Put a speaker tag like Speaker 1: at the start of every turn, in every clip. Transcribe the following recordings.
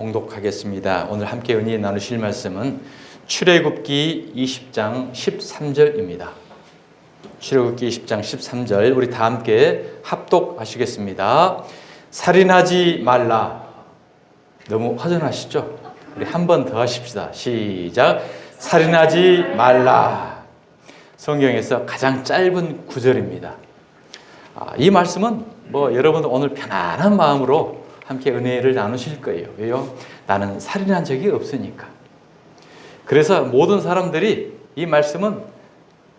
Speaker 1: 봉독하겠습니다. 오늘 함께 은혜 나누실 말씀은 출애굽기 20장 13절입니다. 출애굽기 20장 13절 우리 다 함께 합독하시겠습니다. 살인하지 말라. 너무 허전하시죠? 우리 한 번 더 하십시다. 시작. 살인하지 말라. 성경에서 가장 짧은 구절입니다. 이 말씀은 여러분들 오늘 편안한 마음으로 함께 은혜를 나누실 거예요. 왜요? 나는 살인한 적이 없으니까. 그래서 모든 사람들이 이 말씀은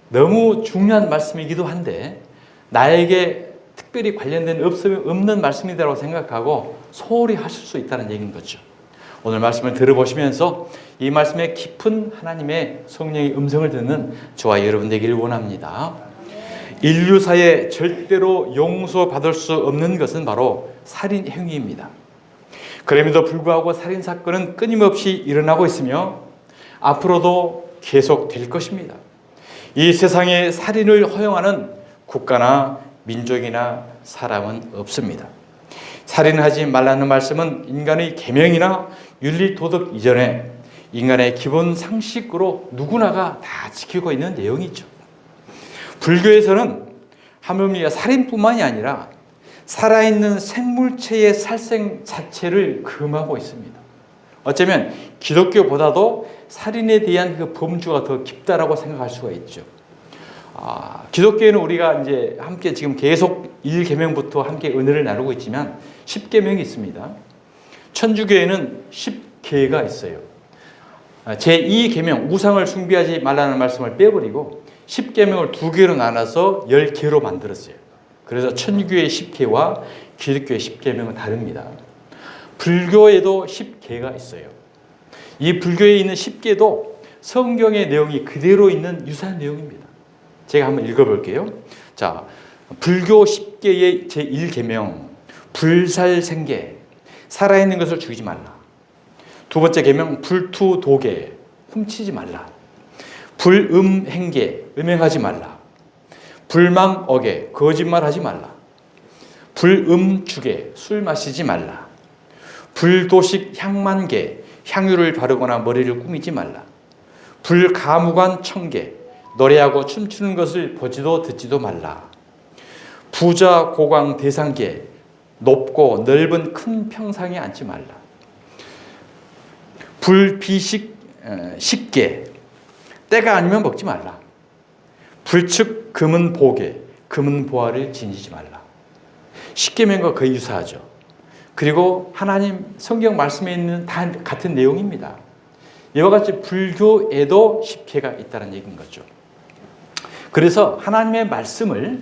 Speaker 1: 너무 중요한 말씀이기도 한데 나에게 특별히 관련된 없는 말씀이라고 생각하고 소홀히 하실 수 있다는 얘기인 거죠. 오늘 말씀을 들어보시면서 이 말씀에 깊은 하나님의 성령의 음성을 듣는 저와 여러분 되기를 원합니다. 인류사에 절대로 용서받을 수 없는 것은 바로 살인 행위입니다. 그럼에도 불구하고 살인 사건은 끊임없이 일어나고 있으며 앞으로도 계속될 것입니다. 이 세상에 살인을 허용하는 국가나 민족이나 사람은 없습니다. 살인하지 말라는 말씀은 인간의 계명이나 윤리 도덕 이전에 인간의 기본 상식으로 누구나가 다 지키고 있는 내용이죠. 불교에서는 하물며 살인뿐만이 아니라 살아있는 생물체의 살생 자체를 금하고 있습니다. 어쩌면 기독교보다도 살인에 대한 그 범주가 더 깊다라고 생각할 수가 있죠. 기독교에는 우리가 이제 함께 지금 계속 1계명부터 함께 은혜를 나누고 있지만 10계명이 있습니다. 천주교에는 10계가 있어요. 제2계명 우상을 숭배하지 말라는 말씀을 빼버리고 10계명을 2개로 나눠서 10계로 만들었어요. 그래서 천주교의 10계와 기독교의 10계명은 다릅니다. 불교에도 10계가 있어요. 이 불교에 있는 10계도 성경의 내용이 그대로 있는 유사한 내용입니다. 제가 한번 읽어볼게요. 자, 불교 10계의 제1계명 불살생계, 살아있는 것을 죽이지 말라. 두 번째 계명 불투도계, 훔치지 말라. 불음행계, 음행하지 말라. 불망어계, 거짓말하지 말라. 불음주계, 술 마시지 말라. 불도식 향만계, 향유를 바르거나 머리를 꾸미지 말라. 불가무관 청계, 노래하고 춤추는 것을 보지도 듣지도 말라. 부자 고광 대상계, 높고 넓은 큰 평상에 앉지 말라. 불비식 식계, 때가 아니면 먹지 말라. 불측 금은 보계, 금은 보화를 지니지 말라. 십계명과 거의 유사하죠. 그리고 하나님 성경 말씀에 있는 다 같은 내용입니다. 이와 같이 불교에도 10계가 있다는 얘기인 거죠. 그래서 하나님의 말씀을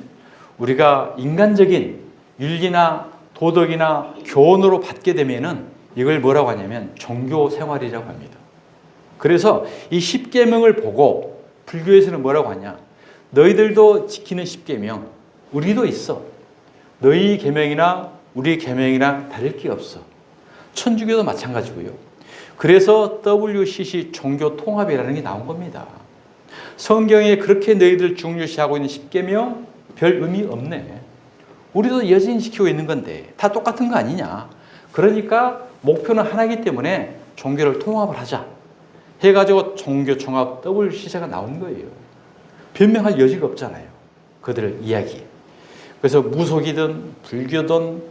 Speaker 1: 우리가 인간적인 윤리나 도덕이나 교훈으로 받게 되면은 이걸 뭐라고 하냐면 종교 생활이라고 합니다. 그래서 이 10계명을 보고 불교에서는 뭐라고 하냐? 너희들도 지키는 10계명 우리도 있어. 너희 계명이나 우리 계명이랑 다를 게 없어. 천주교도 마찬가지고요. 그래서 WCC 종교 통합이라는 게 나온 겁니다. 성경에 그렇게 너희들 중요시하고 있는 10계명 별 의미 없네. 우리도 여전히 지키고 있는 건데 다 똑같은 거 아니냐. 그러니까 목표는 하나이기 때문에 종교를 통합을 하자 해가지고 종교총합 WCC가 나온 거예요. 변명할 여지가 없잖아요. 그들의 이야기에. 그래서 무속이든 불교든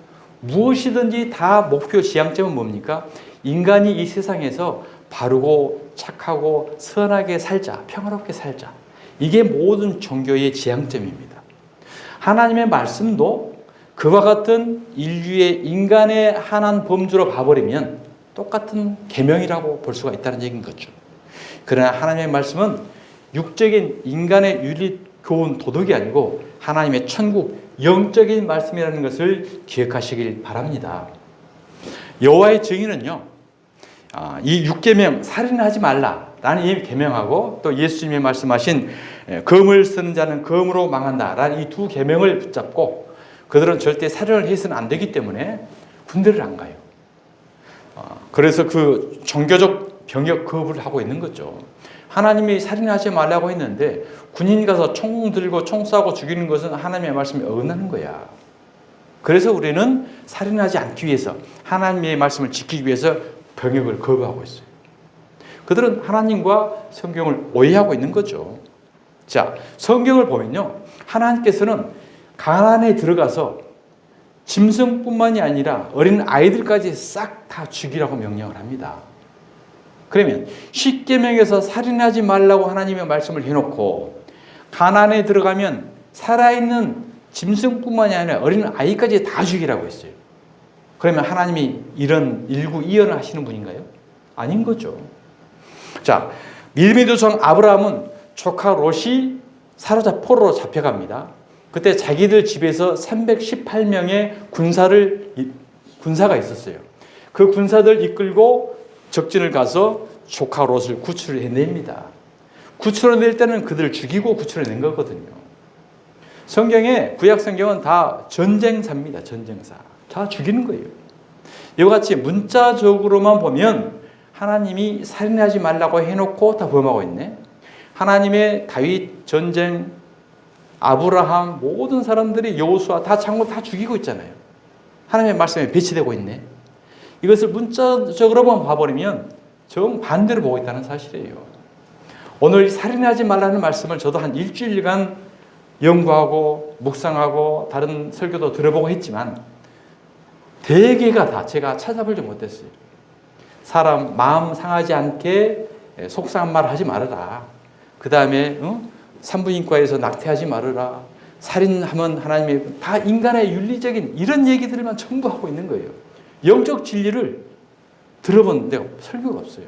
Speaker 1: 무엇이든지 다 목표 지향점은 뭡니까? 인간이 이 세상에서 바르고 착하고 선하게 살자, 평화롭게 살자. 이게 모든 종교의 지향점입니다. 하나님의 말씀도 그와 같은 인류의 인간의 하나한 범주로 봐버리면 똑같은 계명이라고 볼 수가 있다는 얘기인 거죠. 그러나 하나님의 말씀은 육적인 인간의 윤리, 교훈, 도덕이 아니고 하나님의 천국, 영적인 말씀이라는 것을 기억하시길 바랍니다. 여호와의 증인은요, 이 6계명 살인하지 말라라는 이 계명하고 또 예수님이 말씀하신 검을 쓰는 자는 검으로 망한다라는 이 두 계명을 붙잡고 그들은 절대 살인을 해서는 안 되기 때문에 군대를 안 가요. 그래서 그 종교적 병역 거부를 하고 있는 거죠. 하나님이 살인하지 말라고 했는데 군인 가서 총 들고 총 쏴고 죽이는 것은 하나님의 말씀에 어긋나는 거야. 그래서 우리는 살인하지 않기 위해서 하나님의 말씀을 지키기 위해서 병역을 거부하고 있어요. 그들은 하나님과 성경을 오해하고 있는 거죠. 자, 성경을 보면요, 하나님께서는 가나안에 들어가서 짐승뿐만이 아니라 어린 아이들까지 싹 다 죽이라고 명령을 합니다. 그러면 십계명에서 살인하지 말라고 하나님의 말씀을 해놓고 가나안에 들어가면 살아있는 짐승뿐만이 아니라 어린 아이까지 다 죽이라고 했어요. 그러면 하나님이 이런 일구이연을 하시는 분인가요? 아닌 거죠. 자, 믿음의 조상 아브라함은 조카 롯이 포로로 잡혀갑니다. 그때 자기들 집에서 318명의 군사가 있었어요. 그 군사들 이끌고 적진을 가서 조카 롯을 구출해냅니다. 구출해낼 때는 그들을 죽이고 구출해낸 거거든요. 성경에, 구약 성경은 다 전쟁사입니다. 전쟁사. 다 죽이는 거예요. 이와 같이 문자적으로만 보면 하나님이 살인하지 말라고 해놓고 다 범하고 있네. 하나님의 다윗 전쟁, 아브라함, 모든 사람들이 여호수아 다 죽이고 있잖아요. 하나님의 말씀에 배치되고 있네. 이것을 문자적으로만 봐버리면 정반대로 보고 있다는 사실이에요. 오늘 살인하지 말라는 말씀을 저도 한 일주일간 연구하고 묵상하고 다른 설교도 들어보고 했지만 대개가 다 제가 찾아보지 못했어요. 사람 마음 상하지 않게 속상한 말 하지 말아라. 그 다음에 산부인과에서 낙태하지 말아라. 살인하면 하나님의, 다 인간의 윤리적인 이런 얘기들만 전부 하고 있는 거예요. 영적 진리를 들어봤는데 설교가 없어요.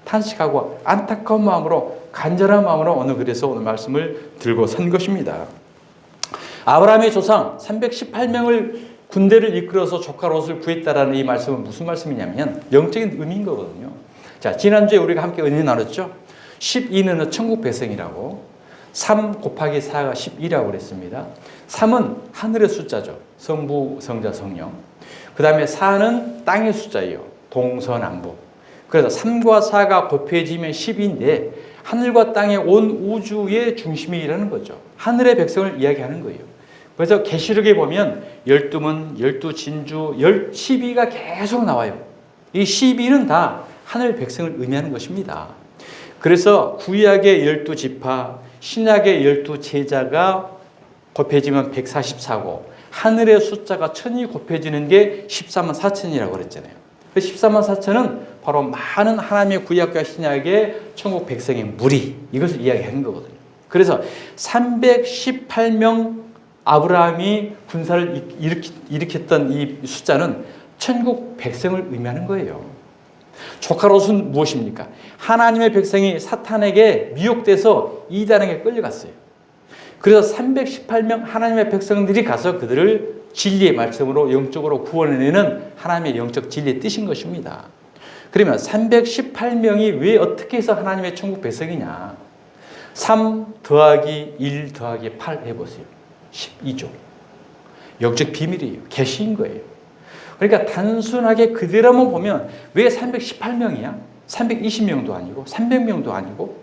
Speaker 1: 탄식하고 안타까운 마음으로, 간절한 마음으로 그래서 오늘 말씀을 들고 선 것입니다. 아브라함의 조상 318명을 군대를 이끌어서 조카 롯을 구했다라는 이 말씀은 무슨 말씀이냐면 영적인 의미인 거거든요. 자, 지난주에 우리가 함께 은혜 나눴죠. 12는 천국 백성이라고, 3 곱하기 4가 12라고 그랬습니다. 3은 하늘의 숫자죠. 성부, 성자, 성령. 그 다음에 4는 땅의 숫자예요. 동서남북. 그래서 3과 4가 곱해지면 10인데 하늘과 땅의 온 우주의 중심이라는 거죠. 하늘의 백성을 이야기하는 거예요. 그래서 계시록에 보면 12문, 12진주, 12가 계속 나와요. 이 12는 다 하늘 백성을 의미하는 것입니다. 그래서 구약의 12지파, 신약의 12제자가 곱해지면 144고 하늘의 숫자가 천이 곱해지는 게 14만 4천이라고 그랬잖아요. 14만 4천은 바로 많은 하나님의 구약과 신약의 천국 백성의 무리, 이것을 이야기하는 거거든요. 그래서 318명 아브라함이 군사를 일으켰던 이 숫자는 천국 백성을 의미하는 거예요. 조카 롯은 무엇입니까? 하나님의 백성이 사탄에게 미혹돼서 이단에게 끌려갔어요. 그래서 318명 하나님의 백성들이 가서 그들을 진리의 말씀으로 영적으로 구원해내는 하나님의 영적 진리의 뜻인 것입니다. 그러면 318명이 왜 어떻게 해서 하나님의 천국 백성이냐? 3 더하기 1 더하기 8 해보세요. 12조. 영적 비밀이에요. 계시인 거예요. 그러니까 단순하게 그대로만 보면 왜 318명이야? 320명도 아니고 300명도 아니고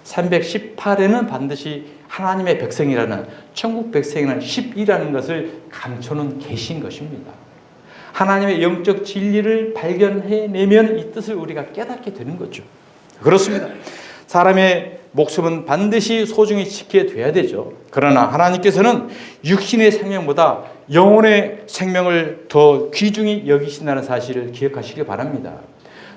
Speaker 1: 318에는 반드시 하나님의 백성이라는, 천국 백성이라는 10이라는 것을 감춰놓은 계시인 것입니다. 하나님의 영적 진리를 발견해내면 이 뜻을 우리가 깨닫게 되는 거죠. 그렇습니다. 사람의 목숨은 반드시 소중히 지켜야 돼야 되죠. 그러나 하나님께서는 육신의 생명보다 영혼의 생명을 더 귀중히 여기신다는 사실을 기억하시기 바랍니다.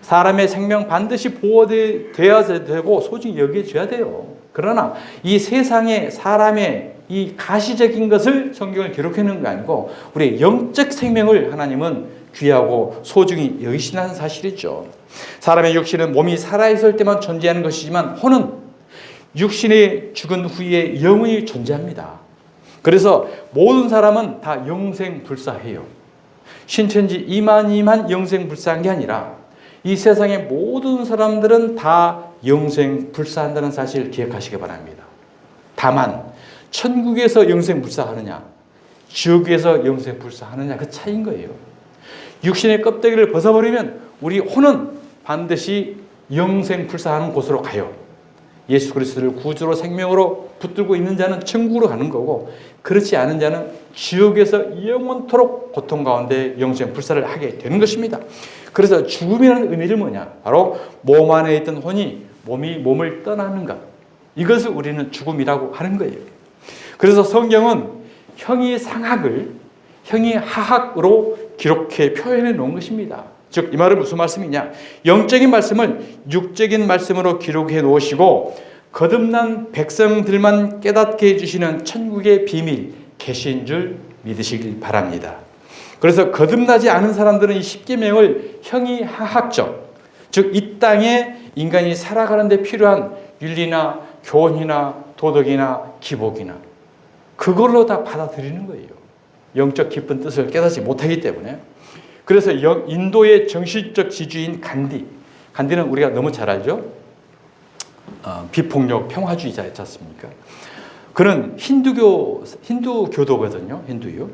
Speaker 1: 사람의 생명 반드시 보호되어야 되고 소중히 여겨져야 돼요. 그러나 이 세상에 사람의 이 가시적인 것을 성경을 기록해 놓은 게 아니고 우리의 영적 생명을 하나님은 귀하고 소중히 여기신다는 사실이죠. 사람의 육신은 몸이 살아있을 때만 존재하는 것이지만 혼은 육신이 죽은 후에 영원히 존재합니다. 그래서 모든 사람은 다 영생불사해요. 신천지 이만희만 영생불사한 게 아니라 이 세상의 모든 사람들은 다 영생불사한다는 사실을 기억하시기 바랍니다. 다만 천국에서 영생불사하느냐, 지옥에서 영생불사하느냐, 그 차이인 거예요. 육신의 껍데기를 벗어버리면 우리 혼은 반드시 영생불사하는 곳으로 가요. 예수 그리스도를 구주로 생명으로 붙들고 있는 자는 천국으로 가는 거고, 그렇지 않은 자는 지옥에서 영원토록 고통 가운데 영생 불사를 하게 되는 것입니다. 그래서 죽음이라는 의미를 뭐냐? 바로 몸 안에 있던 혼이 몸을 떠나는 것. 이것을 우리는 죽음이라고 하는 거예요. 그래서 성경은 형이상학을 형이하학으로 기록해 표현해 놓은 것입니다. 즉, 이 말은 무슨 말씀이냐? 영적인 말씀을 육적인 말씀으로 기록해 놓으시고 거듭난 백성들만 깨닫게 해주시는 천국의 비밀, 계시인 줄 믿으시길 바랍니다. 그래서 거듭나지 않은 사람들은 이 십계명을 형이하학적, 즉 이 땅에 인간이 살아가는 데 필요한 윤리나 교훈이나 도덕이나 기복이나 그걸로 다 받아들이는 거예요. 영적 깊은 뜻을 깨닫지 못하기 때문에. 그래서 인도의 정신적 지주인 간디는 우리가 너무 잘 알죠. 비폭력 평화주의자였지 않습니까? 그는 힌두교도거든요. 힌두요.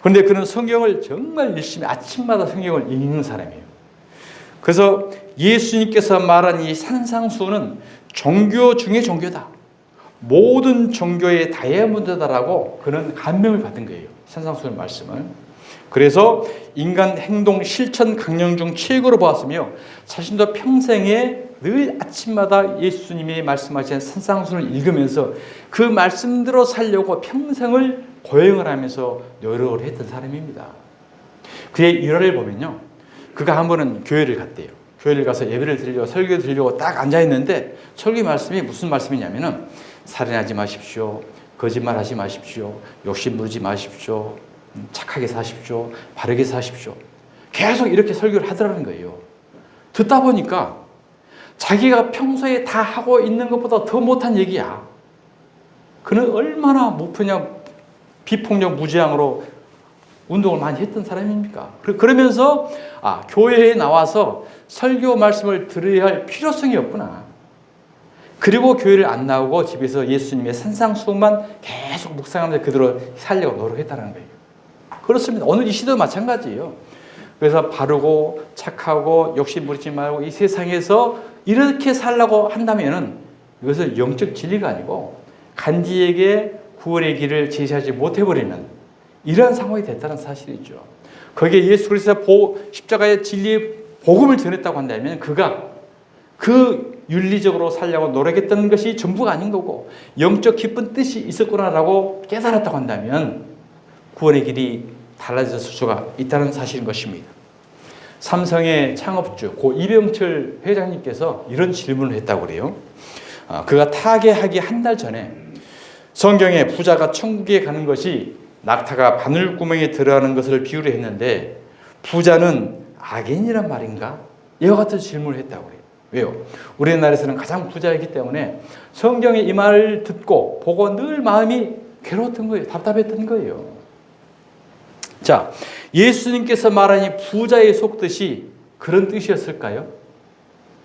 Speaker 1: 그런데 그는 성경을 정말 열심히 아침마다 성경을 읽는 사람이에요. 그래서 예수님께서 말한 이 산상수훈은 종교 중에 종교다. 모든 종교의 다이아몬드다라고 그는 감명을 받은 거예요. 산상수훈 말씀을. 그래서 인간 행동 실천 강령 중 최고로 보았으며 자신도 평생에 늘 아침마다 예수님이 말씀하신 산상수훈을 읽으면서 그 말씀대로 살려고 평생을 고행을 하면서 노력을 했던 사람입니다. 그의 일화를 보면요, 그가 한 번은 교회를 갔대요. 교회를 가서 예배를 드리려고 설교를 드리려고 딱 앉아있는데 설교 말씀이 무슨 말씀이냐면은 살인하지 마십시오, 거짓말하지 마십시오, 욕심 부리지 마십시오, 착하게 사십시오, 바르게 사십시오. 계속 이렇게 설교를 하더라는 거예요. 듣다 보니까 자기가 평소에 다 하고 있는 것보다 더 못한 얘기야. 그는 얼마나 무표냐 비폭력 무지항으로 운동을 많이 했던 사람입니까? 그러면서 교회에 나와서 설교 말씀을 들어야 할 필요성이 없구나. 그리고 교회를 안 나오고 집에서 예수님의 산상수훈만 계속 묵상하면서 그대로 살려고 노력했다는 거예요. 그렇습니다. 오늘 이 시대도 마찬가지예요. 그래서 바르고 착하고 욕심 부리지 말고 이 세상에서 이렇게 살라고 한다면은 이것은 영적 진리가 아니고 간디에게 구원의 길을 제시하지 못해버리는 이러한 상황이 됐다는 사실이죠. 거기에 예수 그리스도 십자가의 진리의 복음을 전했다고 한다면 그가 그 윤리적으로 살려고 노력했던 것이 전부가 아닌 거고 영적 깊은 뜻이 있었구나라고 깨달았다고 한다면 구원의 길이 달라졌을 수가 있다는 사실인 것입니다. 삼성의 창업주 고 이병철 회장님께서 이런 질문을 했다고 그래요. 그가 타계하기 한 달 전에 성경에 부자가 천국에 가는 것이 낙타가 바늘구멍에 들어가는 것을 비유로 했는데 부자는 악인이란 말인가? 이와 같은 질문을 했다고 그래요. 왜요? 우리나라에서는 가장 부자이기 때문에 성경의 이 말을 듣고 보고 늘 마음이 괴로웠던 거예요. 답답했던 거예요. 자, 예수님께서 말한 이 부자의 속뜻이 그런 뜻이었을까요?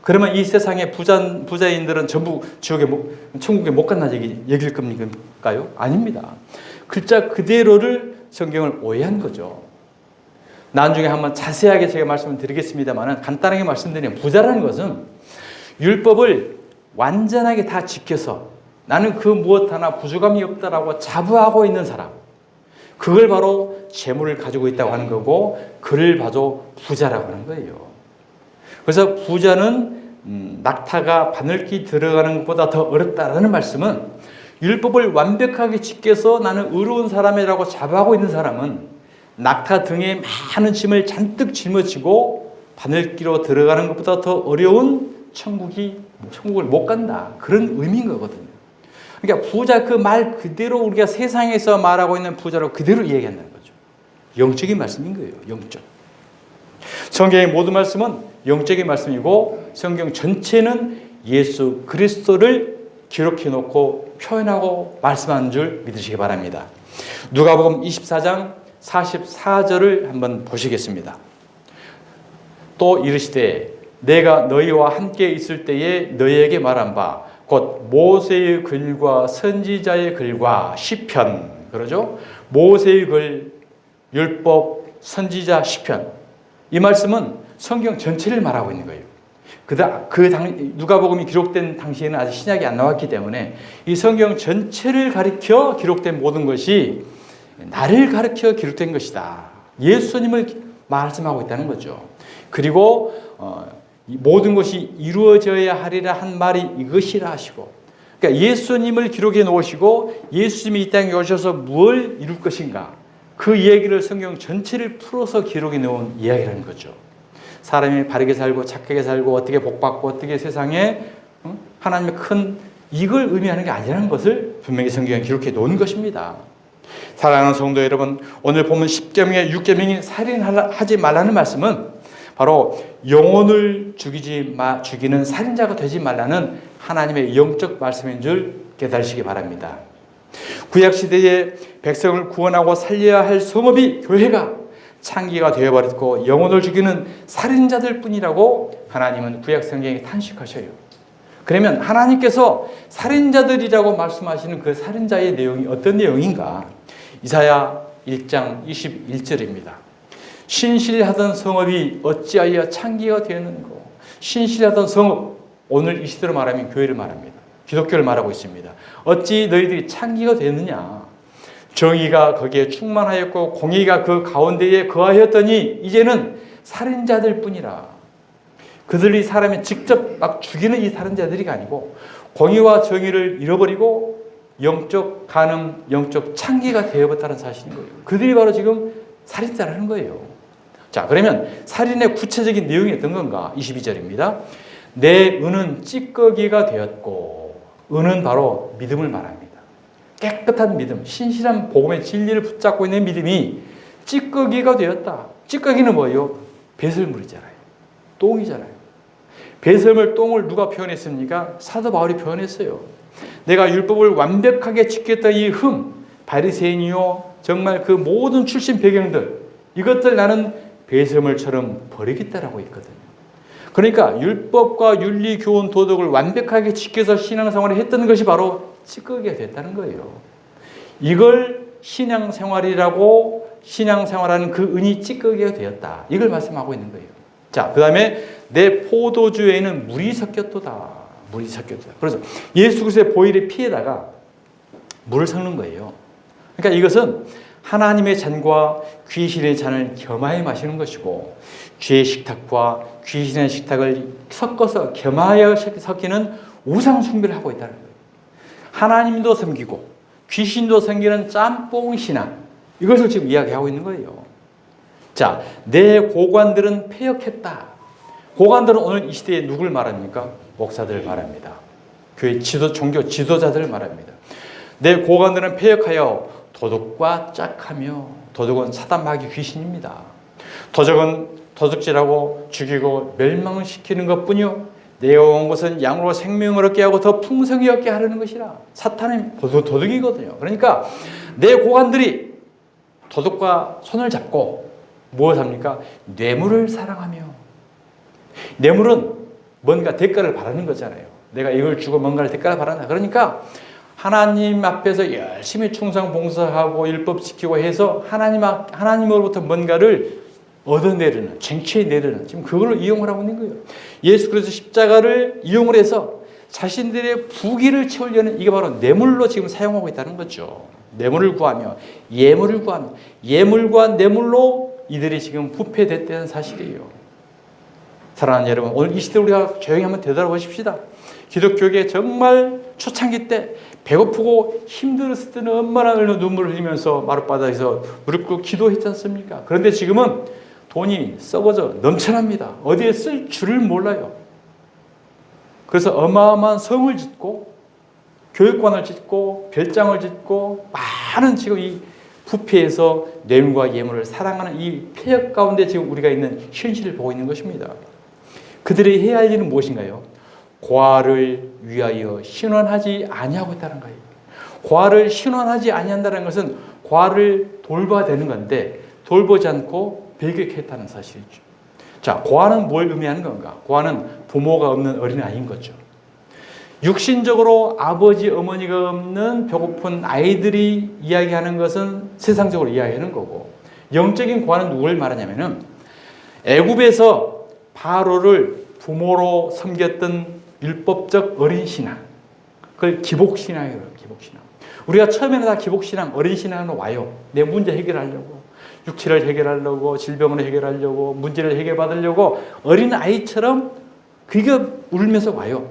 Speaker 1: 그러면 이 세상의 부자인들은 전부 천국에 못 간다는 얘기일 겁니까요? 아닙니다. 글자 그대로를 성경을 오해한 거죠. 나중에 한번 자세하게 제가 말씀을 드리겠습니다만 간단하게 말씀드리면 부자라는 것은 율법을 완전하게 다 지켜서 나는 그 무엇 하나 부족함이 없다라고 자부하고 있는 사람, 그걸 바로 재물을 가지고 있다고 하는 거고 그를 봐도 부자라고 하는 거예요. 그래서 부자는 낙타가 바늘기 들어가는 것보다 더 어렵다라는 말씀은 율법을 완벽하게 지켜서 나는 의로운 사람이라고 자부하고 있는 사람은 낙타 등에 많은 짐을 잔뜩 짊어지고 바늘기로 들어가는 것보다 더 어려운 천국을 못 간다. 그런 의미인 거거든요. 그러니까 부자 그 말 그대로 우리가 세상에서 말하고 있는 부자로 그대로 이야기한다는 거죠. 영적인 말씀인 거예요. 영적. 성경의 모든 말씀은 영적인 말씀이고 성경 전체는 예수 그리스도를 기록해 놓고 표현하고 말씀하는 줄 믿으시기 바랍니다. 누가복음 24장 44절을 한번 보시겠습니다. 또 이르시되 내가 너희와 함께 있을 때에 너희에게 말한 바 곧 모세의 글과 선지자의 글과 시편, 그러죠? 모세의 글, 율법, 선지자, 시편. 이 말씀은 성경 전체를 말하고 있는 거예요. 누가복음이 기록된 당시에는 아직 신약이 안 나왔기 때문에 이 성경 전체를 가리켜 기록된 모든 것이 나를 가리켜 기록된 것이다. 예수님을 말씀하고 있다는 거죠. 그리고 모든 것이 이루어져야 하리라 한 말이 이것이라 하시고, 그러니까 예수님을 기록해 놓으시고 예수님이 이 땅에 오셔서 무엇을 이룰 것인가, 그 이야기를 성경 전체를 풀어서 기록해 놓은 이야기라는 거죠. 사람이 바르게 살고 착하게 살고 어떻게 복받고 어떻게 세상에 하나님의 큰 이걸 의미하는 게 아니라는 것을 분명히 성경에 기록해 놓은 것입니다. 사랑하는 성도 여러분, 오늘 보면 10계명의 6계명이 살인하지 말라는 말씀은 바로 영혼을 죽이는 살인자가 되지 말라는 하나님의 영적 말씀인 줄 깨달으시기 바랍니다. 구약시대에 백성을 구원하고 살려야 할 성읍이 교회가 창기가 되어버렸고 영혼을 죽이는 살인자들 뿐이라고 하나님은 구약 성경에 탄식하셔요. 그러면 하나님께서 살인자들이라고 말씀하시는 그 살인자의 내용이 어떤 내용인가? 이사야 1장 21절입니다. 신실하던 성읍이 어찌하여 창기가 되었는고. 신실하던 성읍, 오늘 이 시대로 말하면 교회를 말합니다. 기독교를 말하고 있습니다. 어찌 너희들이 창기가 되느냐? 정의가 거기에 충만하였고 공의가 그 가운데에 거하였더니 이제는 살인자들 뿐이라. 그들이 사람이 직접 막 죽이는 이 살인자들이 아니고 공의와 정의를 잃어버리고 영적 간음, 영적 창기가 되어버렸다는 사실인 거예요. 그들이 바로 지금 살인자라는 거예요. 자, 그러면 살인의 구체적인 내용이 어떤 건가? 22절입니다. 내 은은 찌꺼기가 되었고, 은은 바로 믿음을 말합니다. 깨끗한 믿음, 신실한 복음의 진리를 붙잡고 있는 믿음이 찌꺼기가 되었다. 찌꺼기는 뭐예요? 배설물이잖아요. 똥이잖아요. 배설물, 똥을 누가 표현했습니까? 사도 바울이 표현했어요. 내가 율법을 완벽하게 지켰던 이 바리새인이요, 정말 그 모든 출신 배경들, 이것들 나는 배설물처럼 버리겠다라고 했거든요. 그러니까 율법과 윤리, 교훈, 도덕을 완벽하게 지켜서 신앙생활을 했던 것이 바로 찌꺼기가 됐다는 거예요. 이걸 신앙생활이라고, 신앙생활하는 그 은이 찌꺼기가 되었다. 이걸 말씀하고 있는 거예요. 자, 그 다음에 내 포도주에는 물이 섞였도다. 물이 섞였도다. 그래서 예수 그리스도의 보혈의 피에다가 물을 섞는 거예요. 그러니까 이것은 하나님의 잔과 귀신의 잔을 겸하여 마시는 것이고, 죄의 식탁과 귀신의 식탁을 섞어서 겸하여 섞이는 우상 숭배를 하고 있다는 거예요. 하나님도 섬기고 귀신도 섬기는 짬뽕 신앙, 이것을 지금 이야기하고 있는 거예요. 자, 내 고관들은 패역했다. 고관들은 오늘 이 시대에 누굴 말합니까? 목사들을 말합니다. 교회 종교 지도자들을 말합니다. 내 고관들은 패역하여 도둑과 짝하며, 도둑은 사단 마귀 귀신입니다. 도둑질하고 죽이고 멸망을 시키는 것뿐이요, 내가 온 것은 양으로 생명을 얻게 하고 더 풍성히 얻게 하려는 것이라. 사탄은 도둑이거든요. 그러니까 내 고관들이 도둑과 손을 잡고 무엇을 합니까? 뇌물을 사랑하며. 뇌물은 뭔가 대가를 바라는 거잖아요. 내가 이걸 주고 뭔가를 대가를 바란다. 그러니까 하나님 앞에서 열심히 충성 봉사하고 율법 지키고 해서 하나님으로부터 뭔가를 얻어내려는, 쟁취해내려는, 지금 그걸로 이용을 하고 있는 거예요. 예수 그리스도 십자가를 이용을 해서 자신들의 부귀를 채우려는, 이게 바로 뇌물로 지금 사용하고 있다는 거죠. 뇌물을 구하며 예물을 구하며, 예물과 뇌물로 이들이 지금 부패됐다는 사실이에요. 사랑하는 여러분, 오늘 이 시대 우리가 조용히 한번 되돌아보십시다. 기독교계 정말 초창기 때 배고프고 힘들었을 때는 얼마나 눈물을 흘리면서 마룻바닥에서 무릎 꿇고 기도했지 않습니까? 그런데 지금은 돈이 썩어져 넘쳐납니다. 어디에 쓸 줄을 몰라요. 그래서 어마어마한 성을 짓고 교육관을 짓고 별장을 짓고 많은 지금 이 부패에서 뇌물과 예물을 사랑하는 이 폐역 가운데 지금 우리가 있는 현실을 보고 있는 것입니다. 그들이 해야 할 일은 무엇인가요? 고아를 위하여 신원하지 아니하고 있다는 거예요. 고아를 신원하지 아니한다는 것은 고아를 돌봐야 되는 건데 돌보지 않고 배격했다는 사실이죠. 자, 고아는 뭘 의미하는 건가? 고아는 부모가 없는 어린아이인 거죠. 육신적으로 아버지, 어머니가 없는 배고픈 아이들이 이야기하는 것은 세상적으로 이야기하는 거고, 영적인 고아는 누굴 말하냐면은 애굽에서 바로를 부모로 섬겼던 율법적 어린 신앙, 그걸 기복신앙이에요. 기복신앙. 우리가 처음에는 다 기복신앙, 어린 신앙으로 와요. 내 문제 해결하려고, 육체를 해결하려고, 질병을 해결하려고, 문제를 해결받으려고 어린 아이처럼 그게 울면서 와요.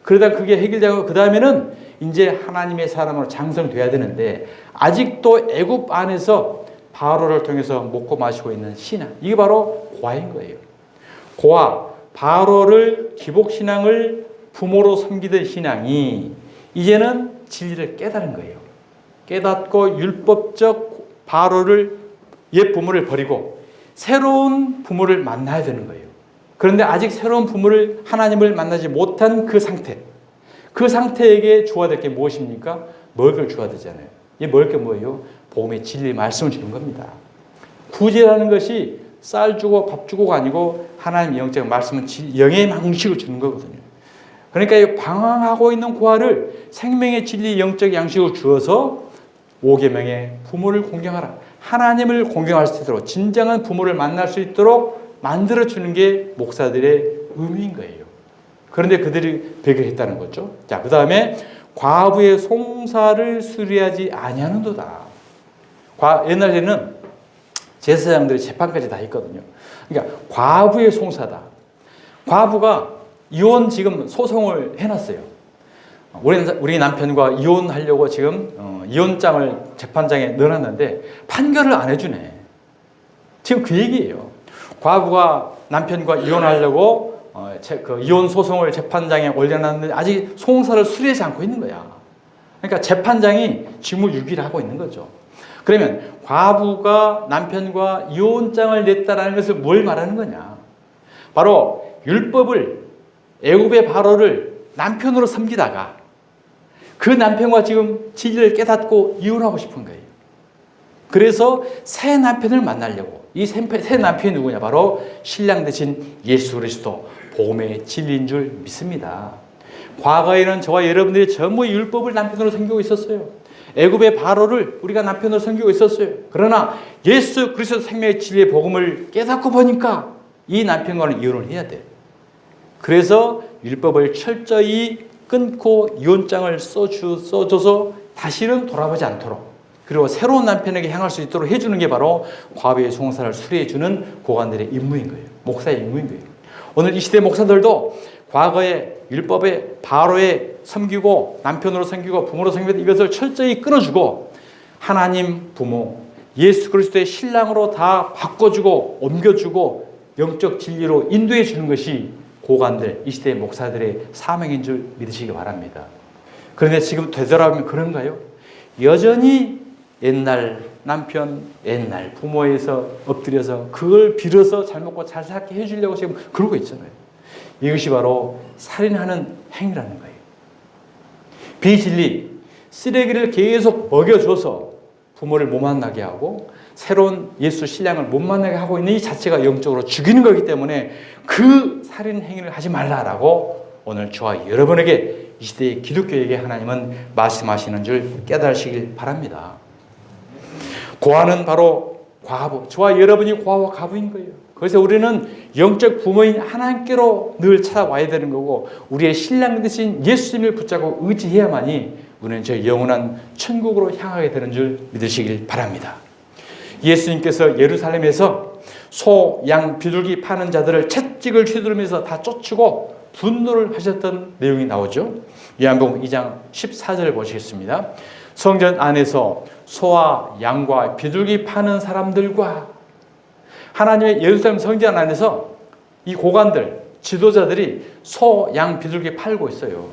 Speaker 1: 그러다 그게 해결되고 그 다음에는 이제 하나님의 사람으로 장성돼야 되는데 아직도 애굽 안에서 바로를 통해서 먹고 마시고 있는 신앙, 이게 바로 고아인 거예요. 고아, 바로를 기복신앙을 부모로 섬기던 신앙이 이제는 진리를 깨달은 거예요. 깨닫고 율법적 바로를 옛 부모를 버리고 새로운 부모를 만나야 되는 거예요. 그런데 아직 새로운 부모를 하나님을 만나지 못한 그 상태, 그 상태에게 주어야 될 게 무엇입니까? 먹을 걸 주어야 되잖아요. 이 먹을 게 뭐예요? 복음의 진리의 말씀을 주는 겁니다. 구제라는 것이 쌀 주고 밥 주고가 아니고 하나님의 영적 말씀은 영의 양식을 주는 거거든요. 그러니까 이 방황하고 있는 고아를 생명의 진리 영적 양식을 주어서 5계명의 부모를 공경하라, 하나님을 공경할 수 있도록 진정한 부모를 만날 수 있도록 만들어주는 게 목사들의 의미인 거예요. 그런데 그들이 배교했다는 거죠. 자, 그 다음에 과부의 송사를 수리하지 아니하는도다. 옛날에는 제사장들이 재판까지 다 했거든요. 그러니까 과부의 송사다. 과부가 이혼 지금 소송을 해놨어요. 우리 남편과 이혼하려고 지금 이혼장을 재판장에 넣어놨는데 판결을 안 해주네. 지금 그 얘기예요. 과부가 남편과 이혼하려고 그 이혼 소송을 재판장에 올려놨는데 아직 송사를 수리하지 않고 있는 거야. 그러니까 재판장이 직무유기를 하고 있는 거죠. 그러면 과부가 남편과 이혼장을 냈다라는 것을 뭘 말하는 거냐? 바로 율법을, 애굽의 바로를 남편으로 섬기다가 그 남편과 지금 진리를 깨닫고 이혼하고 싶은 거예요. 그래서 새 남편을 만나려고. 이 새 남편이 누구냐? 바로 신랑 되신 예수 그리스도, 복음의 진리인 줄 믿습니다. 과거에는 저와 여러분들이 전부 율법을 남편으로 섬기고 있었어요. 애굽의 바로를 우리가 남편으로 섬기고 있었어요. 그러나 예수 그리스도 생명의 진리의 복음을 깨닫고 보니까 이 남편과는 이혼을 해야 돼. 그래서 율법을 철저히 끊고 이혼장을 써줘서 다시는 돌아보지 않도록, 그리고 새로운 남편에게 향할 수 있도록 해주는 게 바로 과부의 송사를 수리해주는 고관들의 임무인 거예요. 목사의 임무인 거예요. 오늘 이 시대 목사들도 과거의 율법의 바로에 섬기고 남편으로 섬기고 부모로 섬기고 이것을 철저히 끊어주고 하나님 부모 예수 그리스도의 신랑으로 다 바꿔주고 옮겨주고 영적 진리로 인도해 주는 것이 고관들, 이 시대의 목사들의 사명인 줄 믿으시기 바랍니다. 그런데 지금 되돌아보면 그런가요? 여전히 옛날 남편, 옛날 부모에서 엎드려서 그걸 빌어서 잘 먹고 잘 살게 해주려고 지금 그러고 있잖아요. 이것이 바로 살인하는 행위라는 거예요. 비진리, 쓰레기를 계속 먹여줘서 부모를 못 만나게 하고 새로운 예수 신랑을 못 만나게 하고 있는 이 자체가 영적으로 죽이는 거기 때문에 그 살인 행위를 하지 말라라고 오늘 저와 여러분에게 이 시대의 기독교에게 하나님은 말씀하시는 줄 깨달으시길 바랍니다. 고아는 바로 과부, 저와 여러분이 고아와 과부인 거예요. 그래서 우리는 영적 부모인 하나님께로 늘 찾아와야 되는 거고 우리의 신랑 되신 예수님을 붙잡고 의지해야만이 우리는 저 영원한 천국으로 향하게 되는 줄 믿으시길 바랍니다. 예수님께서 예루살렘에서 소, 양, 비둘기 파는 자들을 채찍을 휘두르면서 다 쫓고 분노를 하셨던 내용이 나오죠. 요한복음 2장 14절을 보시겠습니다. 성전 안에서 소와 양과 비둘기 파는 사람들과 하나님의 예루살렘 성전 안에서 이 고관들, 지도자들이 소, 양, 비둘기 팔고 있어요.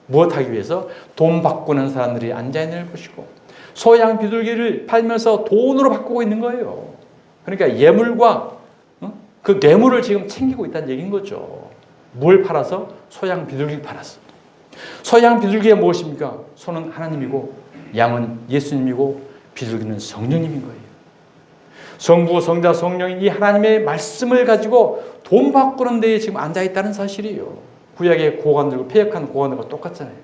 Speaker 1: 무엇하기 위해서? 돈 바꾸는 사람들이 앉아있는 걸 보시고 소, 양, 비둘기를 팔면서 돈으로 바꾸고 있는 거예요. 그러니까 예물과 그 뇌물을 지금 챙기고 있다는 얘기인 거죠. 뭘 팔아서? 소, 양, 비둘기 팔았어. 소, 양, 비둘기가 무엇입니까? 소는 하나님이고 양은 예수님이고 비둘기는 성령님인 거예요. 성부, 성자, 성령인 이 하나님의 말씀을 가지고 돈 바꾸는 데에 지금 앉아있다는 사실이에요. 구약의 고관들과 폐역한 고관들과 똑같잖아요.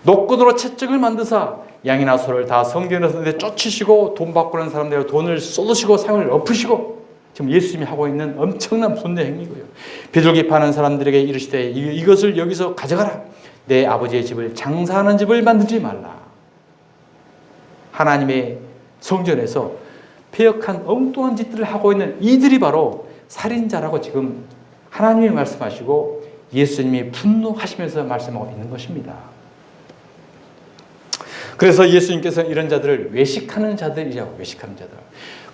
Speaker 1: 노끈으로 채찍을 만드사 양이나 소를 다 성전에 쫓으시고 돈 바꾸는 사람들의 돈을 쏟으시고 상을 엎으시고 지금 예수님이 하고 있는 엄청난 분노의 행위고요. 비둘기 파는 사람들에게 이르시되 이것을 여기서 가져가라. 내 아버지의 집을 장사하는 집을 만들지 말라. 하나님의 성전에서 폐역한 엉뚱한 짓들을 하고 있는 이들이 바로 살인자라고 지금 하나님이 말씀하시고 예수님이 분노하시면서 말씀하고 있는 것입니다. 그래서 예수님께서는 이런 자들을 외식하는 자들이라고, 외식하는 자들.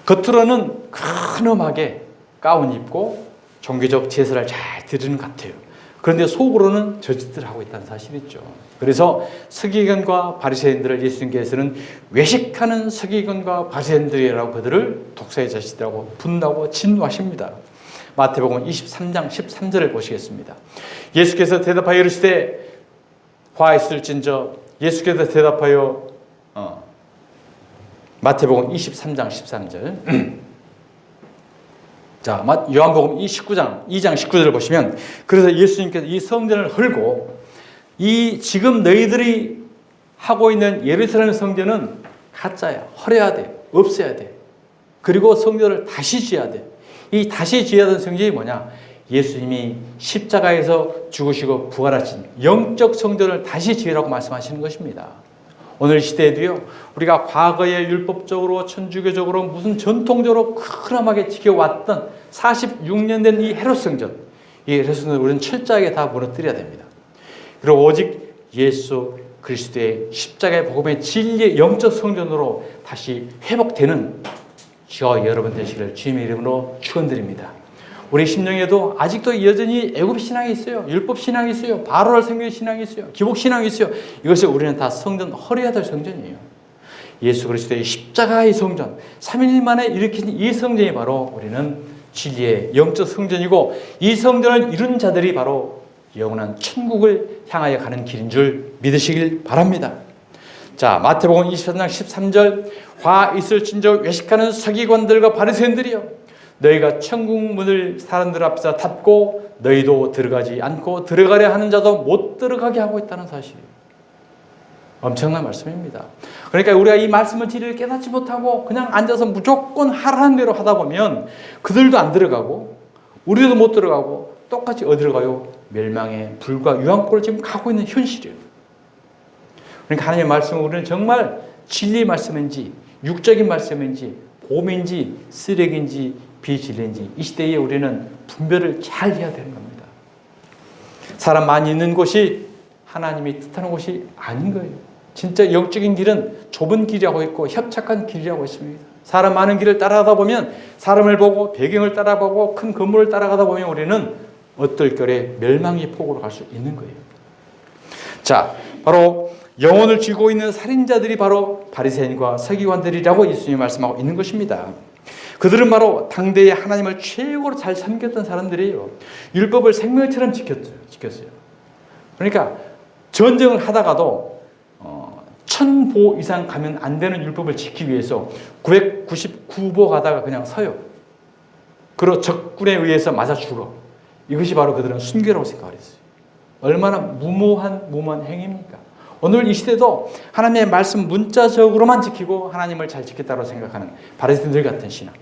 Speaker 1: 겉으로는 근엄하게 가운 입고 종교적 제사를 잘 드리는 것 같아요. 그런데 속으로는 저짓들을 하고 있다는 사실이죠. 그래서 서기관과 바리새인들을 예수님께서는 외식하는 서기관과 바리새인들이라고 그들을 독사의 자식들이라고 분노하고 진노하십니다. 마태복음 23장 13절을 보시겠습니다. 예수께서 대답하여 이르시되 화 있을진저, 예수께서 대답하여 마태복음 23장 13절 자, 요한복음 2장 19절을 보시면, 그래서 예수님께서 이 성전을 헐고 이 지금 너희들이 하고 있는 예루살렘 성전은 가짜야. 헐어야 돼. 없애야 돼. 그리고 성전을 다시 지어야 돼. 이 다시 지어야 되는 성전이 뭐냐? 예수님이 십자가에서 죽으시고 부활하신 영적 성전을 다시 지으라고 말씀하시는 것입니다. 오늘 시대에도요, 우리가 과거에 율법적으로 천주교적으로 무슨 전통적으로 근엄하게 지켜왔던 46년 된 이 헤롯 성전, 이 헤롯 성전을 우리는 철저하게 다 무너뜨려야 됩니다. 그리고 오직 예수 그리스도의 십자가의 복음의 진리의 영적 성전으로 다시 회복되는 저와 여러분 되시기를 주님의 이름으로 축원드립니다. 우리 심령에도 아직도 여전히 애굽 신앙이 있어요. 율법 신앙이 있어요. 바로할 성경 신앙이 있어요. 기복 신앙이 있어요. 이것을 우리는 다 성전, 헐어야 될 성전이에요. 예수 그리스도의 십자가의 성전, 3일 만에 일으킨 이 성전이 바로 우리는 진리의 영적 성전이고, 이 성전을 이룬 자들이 바로 영원한 천국을 향하여 가는 길인 줄 믿으시길 바랍니다. 자, 마태복음 24장 13절, 화 있을진저 외식하는 서기관들과 바리새인들이여, 너희가 천국 문을 사람들 앞에서 닫고 너희도 들어가지 않고 들어가려 하는 자도 못 들어가게 하고 있다는 사실이에요. 엄청난 말씀입니다. 그러니까 우리가 이 말씀의 진리를 깨닫지 못하고 그냥 앉아서 무조건 하라는 대로 하다 보면 그들도 안 들어가고 우리도 못 들어가고 똑같이 어디로 가요? 멸망의 불과 유황불을 지금 가고 있는 현실이에요. 그러니까 하나님의 말씀은 우리는 정말 진리의 말씀인지 육적인 말씀인지 봄인지 쓰레기인지 비진리인지 이 시대에 우리는 분별을 잘 해야 되는 겁니다. 사람 많이 있는 곳이 하나님이 뜻하는 곳이 아닌 거예요. 진짜 영적인 길은 좁은 길이라고 있고 협착한 길이라고 있습니다. 사람 많은 길을 따라가다 보면 사람을 보고 배경을 따라보고 큰 건물을 따라가다 보면 우리는 어떨결에 멸망의 폭으로 갈 수 있는 거예요. 자, 바로 영혼을 쥐고 있는 살인자들이 바로 바리새인과 서기관들이라고 예수님이 말씀하고 있는 것입니다. 그들은 바로 당대에 하나님을 최고로 잘 섬겼던 사람들이에요. 율법을 생명처럼 지켰어요. 그러니까 전쟁을 하다가도 1000보 이상 가면 안 되는 율법을 지키기 위해서 999보 가다가 그냥 서요. 그리고 적군에 의해서 맞아 죽어. 이것이 바로 그들은 순교라고 생각을 했어요. 얼마나 무모한 행위입니까? 오늘 이 시대도 하나님의 말씀 문자적으로만 지키고 하나님을 잘 지켰다고 생각하는 바리새인들 같은 신앙.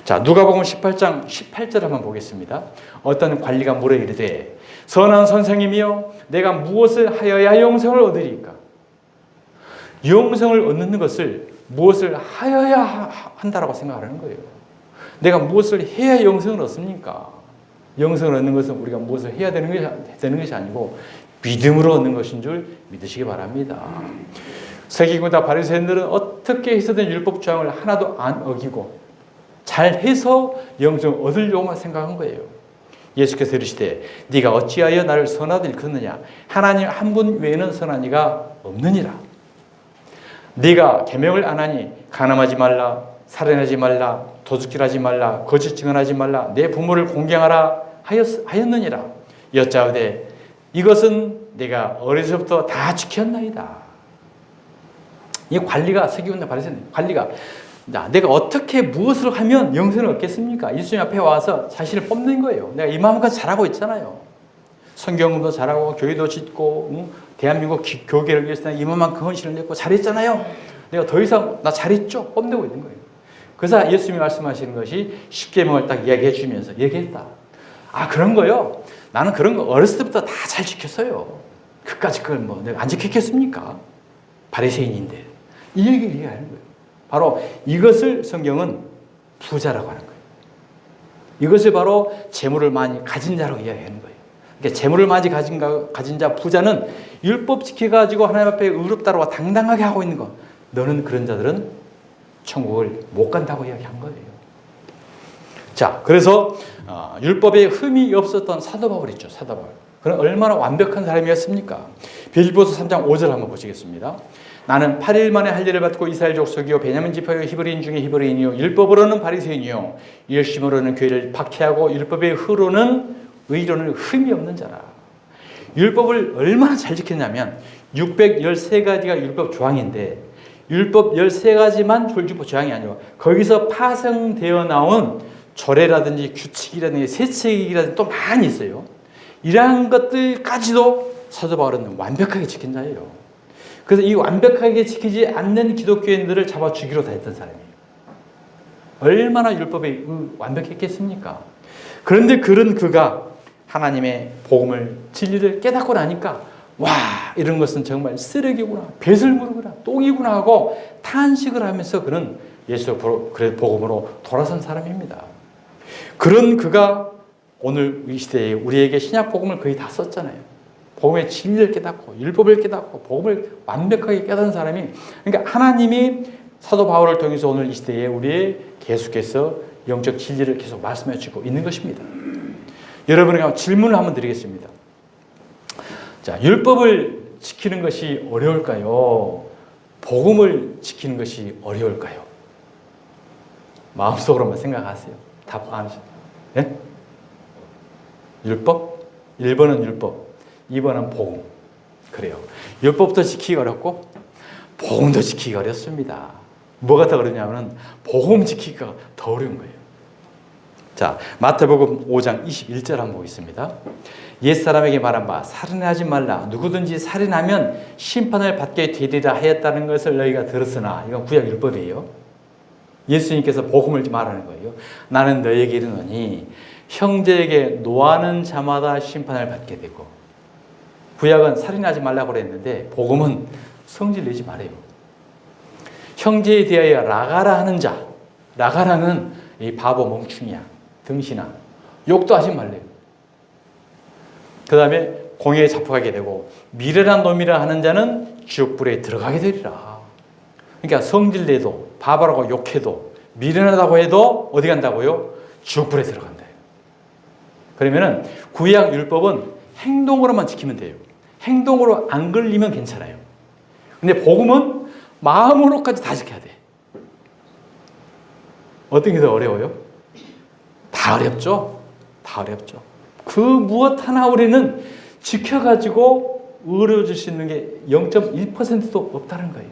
Speaker 1: 자, 누가복음 18장 18절 한번 보겠습니다. 어떤 관리가 물어 이르되 선한 선생님이여 내가 무엇을 하여야 영생을 얻으리까? 영생을 얻는 것을 무엇을 하여야 한다라고 생각하는 거예요. 내가 무엇을 해야 영생을 얻습니까? 영생을 얻는 것은 우리가 무엇을 해야 되는 것이 아니고 믿음으로 얻는 것인 줄 믿으시기 바랍니다. 서기관과 바리새인들은 어떻게 해서든 율법 조항을 하나도 안 어기고 잘해서 영생을 얻으려고만 생각한 거예요. 예수께서 이르시되 네가 어찌하여 나를 선하다 일컫느냐? 하나님 한 분 외에는 선한 이가 없느니라. 네가 계명을 안 하니 간음하지 말라, 살인하지 말라, 도둑질하지 말라, 거짓 증언하지 말라, 내 부모를 공경하라 하였느니라. 여짜오되 이것은 내가 어려서부터 다 지켰나이다. 이 관리가 서기관과 바리새인 관리가 내가 어떻게 무엇을 하면 영생을 얻겠습니까? 예수님 앞에 와서 자신을 뽐낸 거예요. 내가 이만큼까지 잘하고 있잖아요. 성경도 잘하고 교회도 짓고 대한민국 교계를 위해서 내가 이만큼 헌신을 냈고 잘했잖아요. 내가 더 이상 나 잘했죠? 뽐내고 있는 거예요. 그래서 예수님이 말씀하시는 것이 십계명을 딱 이야기해 주면서 얘기했다. 아, 그런 거요? 나는 그런 거 어렸을 때부터 다 잘 지켰어요. 그까짓 걸 뭐 내가 안 지켰겠습니까? 바리새인인데. 이 얘기를 이해하는 거예요. 바로 이것을 성경은 부자라고 하는 거예요. 이것을 바로 재물을 많이 가진 자라고 이야기하는 거예요. 그러니까 재물을 많이 가진 자, 부자는 율법 지켜가지고 하나님 앞에 의롭다고 당당하게 하고 있는 거. 너는 그런 자들은 천국을 못 간다고 이야기한 거예요. 자, 그래서 율법에 흠이 없었던 사도 바울 있죠. 사도 바울. 그는 얼마나 완벽한 사람이었습니까? 빌립보서 3장 5절 한번 보시겠습니다. 나는 8일 만에 할 일을 받고 이스라엘 족속이요 베냐민 지파요 히브리인 중에 히브리인이요 율법으로는 바리새인이요 열심으로는 교회를 박해하고 율법의 의로는 흠이 없는 자라. 율법을 얼마나 잘 지켰냐면 613가지가 율법 조항인데 율법 13가지만 율법 조항이 아니고 거기서 파생되어 나온 조례라든지 규칙이라든지 세칙이라든지 또 많이 있어요. 이러한 것들까지도 사도 바울은 완벽하게 지킨 자예요. 그래서 이 완벽하게 지키지 않는 기독교인들을 잡아 죽이러 다녔던 사람이에요. 얼마나 율법에 완벽했겠습니까? 그런데 그가 하나님의 복음을 진리를 깨닫고 나니까 와, 이런 것은 정말 쓰레기구나, 배설물이구나, 똥이구나 하고 탄식을 하면서 그는 예수 복음으로 돌아선 사람입니다. 그런 그가 오늘 이 시대에 우리에게 신약 복음을 거의 다 썼잖아요. 복음의 진리를 깨닫고 율법을 깨닫고 복음을 완벽하게 깨닫는 사람이, 그러니까 하나님이 사도 바울을 통해서 오늘 이 시대에 우리의 계속해서 영적 진리를 계속 말씀해 주고 있는 것입니다. 여러분에게 질문을 한번 드리겠습니다. 자, 율법을 지키는 것이 어려울까요? 복음을 지키는 것이 어려울까요? 마음속으로만 생각하세요. 답 안 하시죠? 네? 율법? 1번은 율법, 2번은 복음. 그래요. 율법도 지키기 어렵고 복음도 지키기 어렵습니다. 뭐가 더 어렵냐면 복음 지키기가 더 어려운 거예요. 자, 마태복음 5장 21절 한번 보겠습니다. 옛사람에게 말한 바 살인하지 말라. 누구든지 살인하면 심판을 받게 되리라 하였다는 것을 너희가 들었으나, 이건 구약 율법이에요. 예수님께서 복음을 말하는 거예요. 나는 너희에게 이르노니 형제에게 노하는 자마다 심판을 받게 되고, 구약은 살인하지 말라고 그랬는데 복음은 성질 내지 말아요. 형제에 대하여 라가라 하는 자, 라가라는 이 바보 멍충이야, 등신아, 욕도 하지 말래요. 그 다음에 공회에 잡혀가게 되고 미련한 놈이라 하는 자는 지옥불에 들어가게 되리라. 그러니까 성질내도 바보라고 욕해도 미련하다고 해도 어디 간다고요? 지옥불에 들어간다. 그러면은 구약 율법은 행동으로만 지키면 돼요. 행동으로 안 걸리면 괜찮아요. 근데 복음은 마음으로까지 다 지켜야 돼. 어떤 게 더 어려워요? 다 어렵죠? 다 어렵죠. 그 무엇 하나 우리는 지켜가지고 의로워질 수 있는 게 0.1%도 없다는 거예요.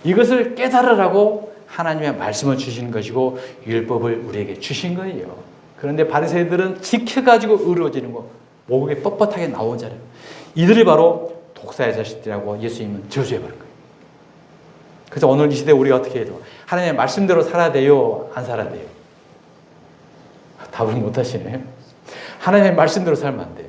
Speaker 1: 이것을 깨달으라고 하나님의 말씀을 주시는 것이고 율법을 우리에게 주신 거예요. 그런데 바리새인들은 지켜가지고 의로워지는 거 목에 뻣뻣하게 나오잖아요. 이들이 바로 독사의 자식들이라고 예수님은 저주해버린 거예요. 그래서 오늘 이 시대에 우리가 어떻게 해도 하나님의 말씀대로 살아야 돼요? 안 살아야 돼요? 답을 못 하시네요. 하나님의 말씀대로 살면 안 돼요.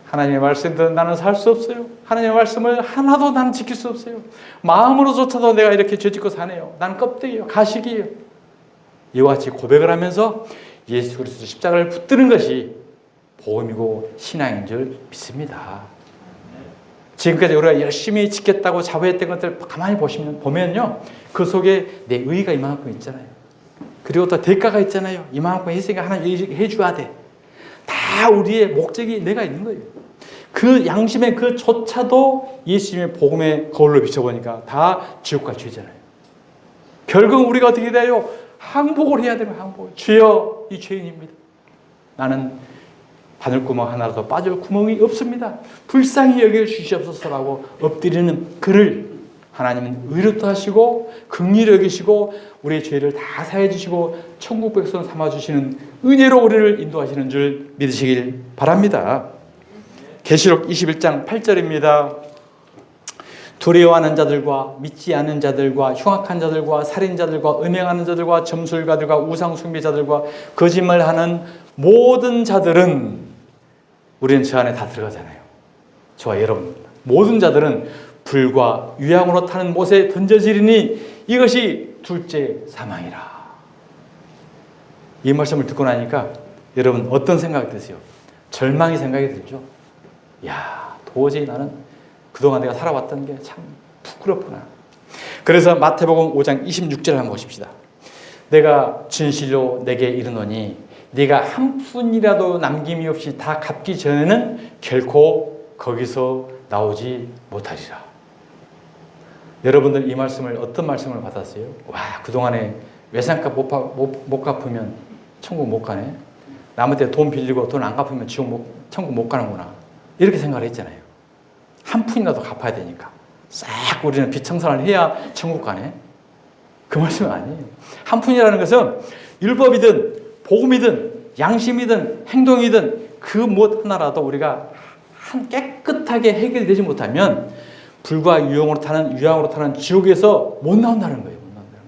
Speaker 1: 하나님의 말씀대로 나는 살 수 없어요. 하나님의 말씀을 하나도 나는 지킬 수 없어요. 마음으로조차도 내가 이렇게 죄짓고 사네요. 나는 껍데기예요. 가식이에요. 이와 같이 고백을 하면서 예수 그리스도 십자가를 붙드는 것이 복음이고 신앙인 줄 믿습니다. 지금까지 우리가 열심히 지켰다고 자부했던 것들 가만히 보면요, 그 속에 내 의의가 이만큼 있잖아요. 그리고 또 대가가 있잖아요. 이만큼 했으니까 하나님 해줘야 돼. 다 우리의 목적이 내가 있는 거예요. 그 양심의 그조차도 예수님의 복음의 거울로 비춰보니까 다 지옥과 죄잖아요. 결국 우리가 어떻게 돼요? 항복을 해야 되는 항복. 주여, 이 죄인입니다. 나는 바늘구멍 하나라도 빠질 구멍이 없습니다. 불쌍히 여겨주시옵소서라고 엎드리는 그를 하나님은 의롭다 하시고 긍휼히 여기시고 우리의 죄를 다 사해 주시고 천국 백성 삼아 주시는 은혜로 우리를 인도하시는 줄 믿으시길 바랍니다. 계시록 21장 8절입니다. 두려워하는 자들과 믿지 않는 자들과 흉악한 자들과 살인자들과 음행하는 자들과 점술가들과 우상숭배자들과 거짓말하는 모든 자들은 우리는 저 안에 다 들어가잖아요. 저와 여러분 모든 자들은 불과 유황으로 타는 못에 던져지리니 이것이 둘째 사망이라. 이 말씀을 듣고 나니까 여러분 어떤 생각이 드세요? 절망의 생각이 들죠. 야, 도저히 나는 그동안 내가 살아왔던 게 참 부끄럽구나. 그래서 마태복음 5장 26절을 한번 보십시다. 내가 진실로 내게 이르노니 네가 한 푼이라도 남김이 없이 다 갚기 전에는 결코 거기서 나오지 못하리라. 여러분들 이 말씀을 어떤 말씀을 받았어요? 와, 그동안에 외상값 못 갚으면 천국 못 가네. 남한테 돈 빌리고 돈 안 갚으면 천국 못 가는구나. 이렇게 생각을 했잖아요. 한 푼이라도 갚아야 되니까. 싹 우리는 빚 청산을 해야 천국 가네. 그 말씀은 아니에요. 한 푼이라는 것은 율법이든 복음이든 양심이든 행동이든 그 무엇 하나라도 우리가 깨끗하게 해결되지 못하면 불과 유황으로 타는 지옥에서 못 나온다는 거예요. 못 나온다는 거예요.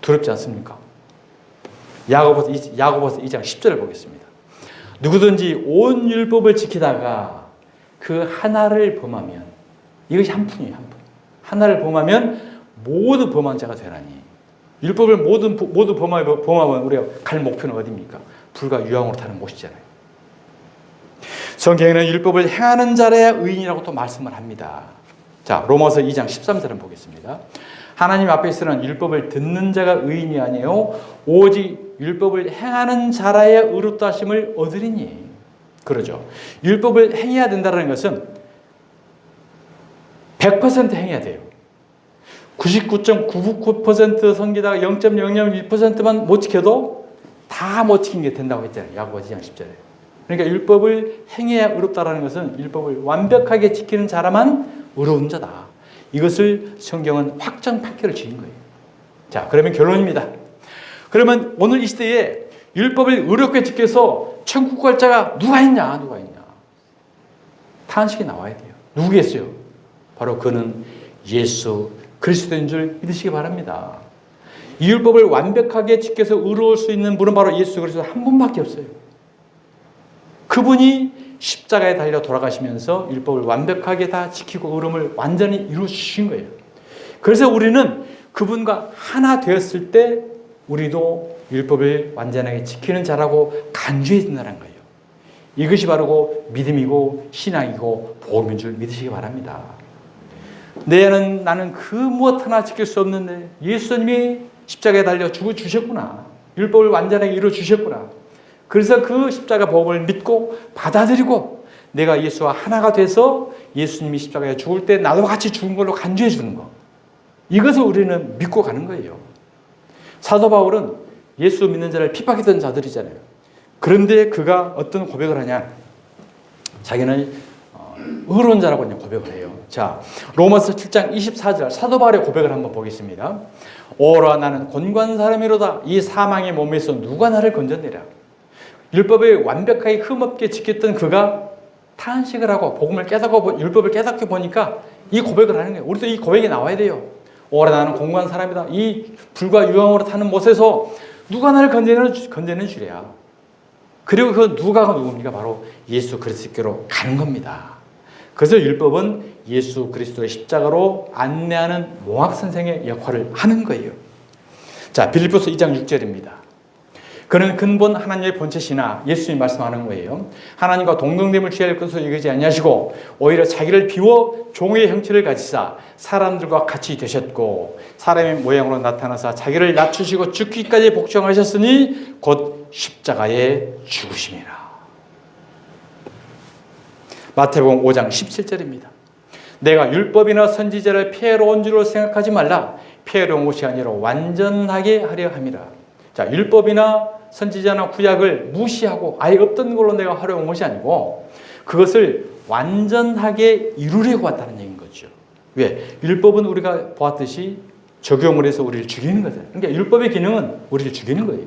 Speaker 1: 두렵지 않습니까? 야고보서 2장 10절을 보겠습니다. 누구든지 온 율법을 지키다가 그 하나를 범하면, 이것이 한 푼이에요. 한 푼. 하나를 범하면 모두 범한 자가 되나니. 율법을 모두 범하면 우리가 갈 목표는 어디입니까? 불과 유황으로 타는 못이잖아요. 성경에는 율법을 행하는 자라야 의인이라고 또 말씀을 합니다. 자, 로마서 2장 13절을 보겠습니다. 하나님 앞에서는 율법을 듣는 자가 의인이 아니에요. 오직 율법을 행하는 자라야 의롭다 하심을 얻으리니. 그러죠. 율법을 행해야 된다는 것은 100% 행해야 돼요. 99.99% 섬기다가 0.001%만 못 지켜도 다 못 지킨 게 된다고 했잖아요. 야고보서 2장 10절에. 그러니까 율법을 행해야 의롭다라는 것은 율법을 완벽하게 지키는 자라만 의로운 자다. 이것을 성경은 확정 판결을 지은 거예요. 자, 그러면 결론입니다. 그러면 오늘 이 시대에 율법을 의롭게 지켜서 천국 갈 자가 누가 있냐? 탄식이 나와야 돼요. 누구겠어요? 바로 그는 예수 그리스도인 줄 믿으시기 바랍니다. 이 율법을 완벽하게 지켜서 의로울 수 있는 분은 바로 예수 그리스도 한 분밖에 없어요. 그분이 십자가에 달려 돌아가시면서 율법을 완벽하게 다 지키고 의로움을 완전히 이루신 거예요. 그래서 우리는 그분과 하나 되었을 때 우리도 율법을 완전하게 지키는 자라고 간주해야 된다는 거예요. 이것이 바로 믿음이고 신앙이고 복음인 줄 믿으시기 바랍니다. 나는 그 무엇 하나 지킬 수 없는데 예수님이 십자가에 달려 죽어주셨구나. 율법을 완전하게 이루어주셨구나. 그래서 그 십자가 복음을 믿고 받아들이고 내가 예수와 하나가 돼서 예수님이 십자가에 죽을 때 나도 같이 죽은 걸로 간주해 주는 거. 이것을 우리는 믿고 가는 거예요. 사도 바울은 예수 믿는 자를 핍박했던 자들이잖아요. 그런데 그가 어떤 고백을 하냐. 자기는 의로운 자라고 고백을 해요. 자, 로마서 7장 24절 사도 바울의 고백을 한번 보겠습니다. 오라 나는 곤고한 사람이로다. 이 사망의 몸에서 누가 나를 건져내랴. 율법을 완벽하게 흠없게 지켰던 그가 탄식을 하고 복음을 깨닫고 율법을 깨닫게 보니까 이 고백을 하는 거예요. 우리도 이 고백이 나와야 돼요. 오라 나는 곤고한 사람이다. 이 불과 유황으로 타는 못에서 누가 나를 건져내 주랴. 그리고 그 누가가 누굽니까? 바로 예수 그리스도께로 가는 겁니다. 그래서 율법은 예수 그리스도의 십자가로 안내하는 몽학 선생의 역할을 하는 거예요. 자, 빌립보서 2장 6절입니다. 그는 근본 하나님의 본체시나 예수님이 말씀하는 거예요. 하나님과 동등됨을 취할 것으로 여기지 아니하시고 오히려 자기를 비워 종의 형체를 가지사 사람들과 같이 되셨고 사람의 모양으로 나타나사 자기를 낮추시고 죽기까지 복종하셨으니 곧 십자가에 죽으심이라. 마태복음 5장 17절입니다. 내가 율법이나 선지자를 폐해로운 줄로 생각하지 말라. 폐해로운 것이 아니라 완전하게 하려 함이라. 자, 율법이나 선지자나 구약을 무시하고 아예 없던 걸로 내가 하려온 것이 아니고 그것을 완전하게 이루려고 왔다는 얘기인 거죠. 왜? 율법은 우리가 보았듯이 적용을 해서 우리를 죽이는 거잖아요. 그러니까 율법의 기능은 우리를 죽이는 거예요.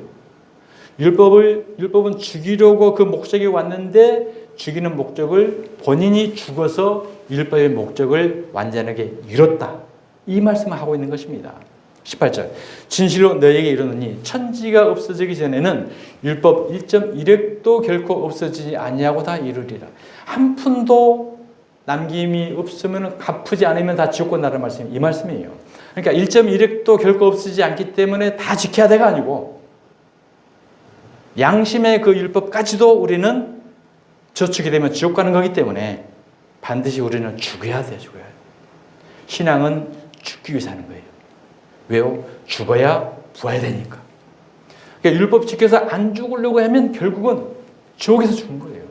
Speaker 1: 율법은 죽이려고 그 목적이 왔는데 죽이는 목적을 본인이 죽어서 율법의 목적을 완전하게 이뤘다. 이 말씀을 하고 있는 것입니다. 18절 진실로 너희에게 이르노니 천지가 없어지기 전에는 율법 1.1획도 결코 없어지지 아니하고 다 이루리라. 한 푼도 남김이 없으면 갚지 않으면 다 지옥 간다는 말씀이 이 말씀이에요. 그러니까 1.1획도 결코 없어지지 않기 때문에 다 지켜야 돼가 아니고 양심의 그 율법까지도 우리는 저축이 되면 지옥 가는 거기 때문에 반드시 우리는 죽어야 돼요. 죽어야 돼요. 신앙은 죽기 위해서 하는 거예요. 왜요? 죽어야 부활해야 되니까. 그러니까 율법 지켜서 안 죽으려고 하면 결국은 지옥에서 죽는 거예요.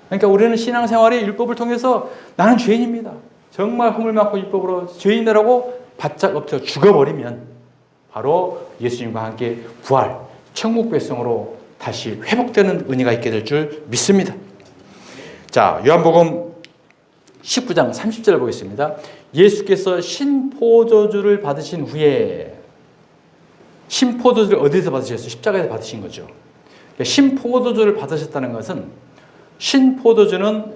Speaker 1: 그러니까 우리는 신앙생활에 율법을 통해서 나는 죄인입니다. 정말 허물 많고 율법으로 죄인이라고 바짝 엎쳐 죽어버리면 바로 예수님과 함께 부활, 천국 백성으로 다시 회복되는 은혜가 있게 될 줄 믿습니다. 자, 요한복음 19장 30절 보겠습니다. 예수께서 신포도주를 받으신 후에 신포도주를 어디서 받으셨어요? 십자가에서 받으신 거죠. 신포도주를 받으셨다는 것은 신포도주는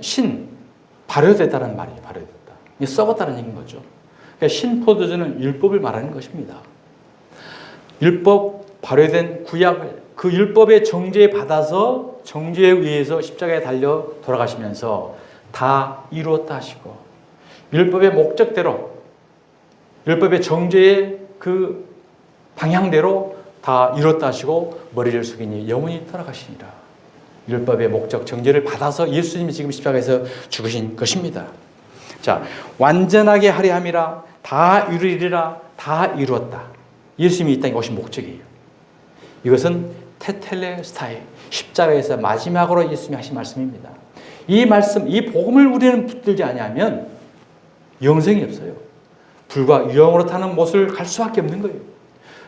Speaker 1: 발효됐다는 말이에요. 발효됐다. 썩었다는 얘기인 거죠. 그러니까 신포도주는 율법을 말하는 것입니다. 율법 발효된 구약을 그 율법의 정죄에 받아서 정죄에 의해서 십자가에 달려 돌아가시면서 다 이루었다 하시고 율법의 목적대로 율법의 정죄의 그 방향대로 다 이뤘다 하시고 머리를 숙이니 영원히 돌아가시니라. 율법의 목적 정죄를 받아서 예수님이 지금 십자가에서 죽으신 것입니다. 자, 완전하게 하려 함이라 다 이루리라 다 이루었다. 예수님이 이 땅에 오신 목적이에요. 이것은 테텔레스타이 십자가에서 마지막으로 예수님이 하신 말씀입니다. 이 말씀, 이 복음을 우리는 붙들지 아니하면 영생이 없어요. 불과 유황으로 타는 못을 갈 수밖에 없는 거예요.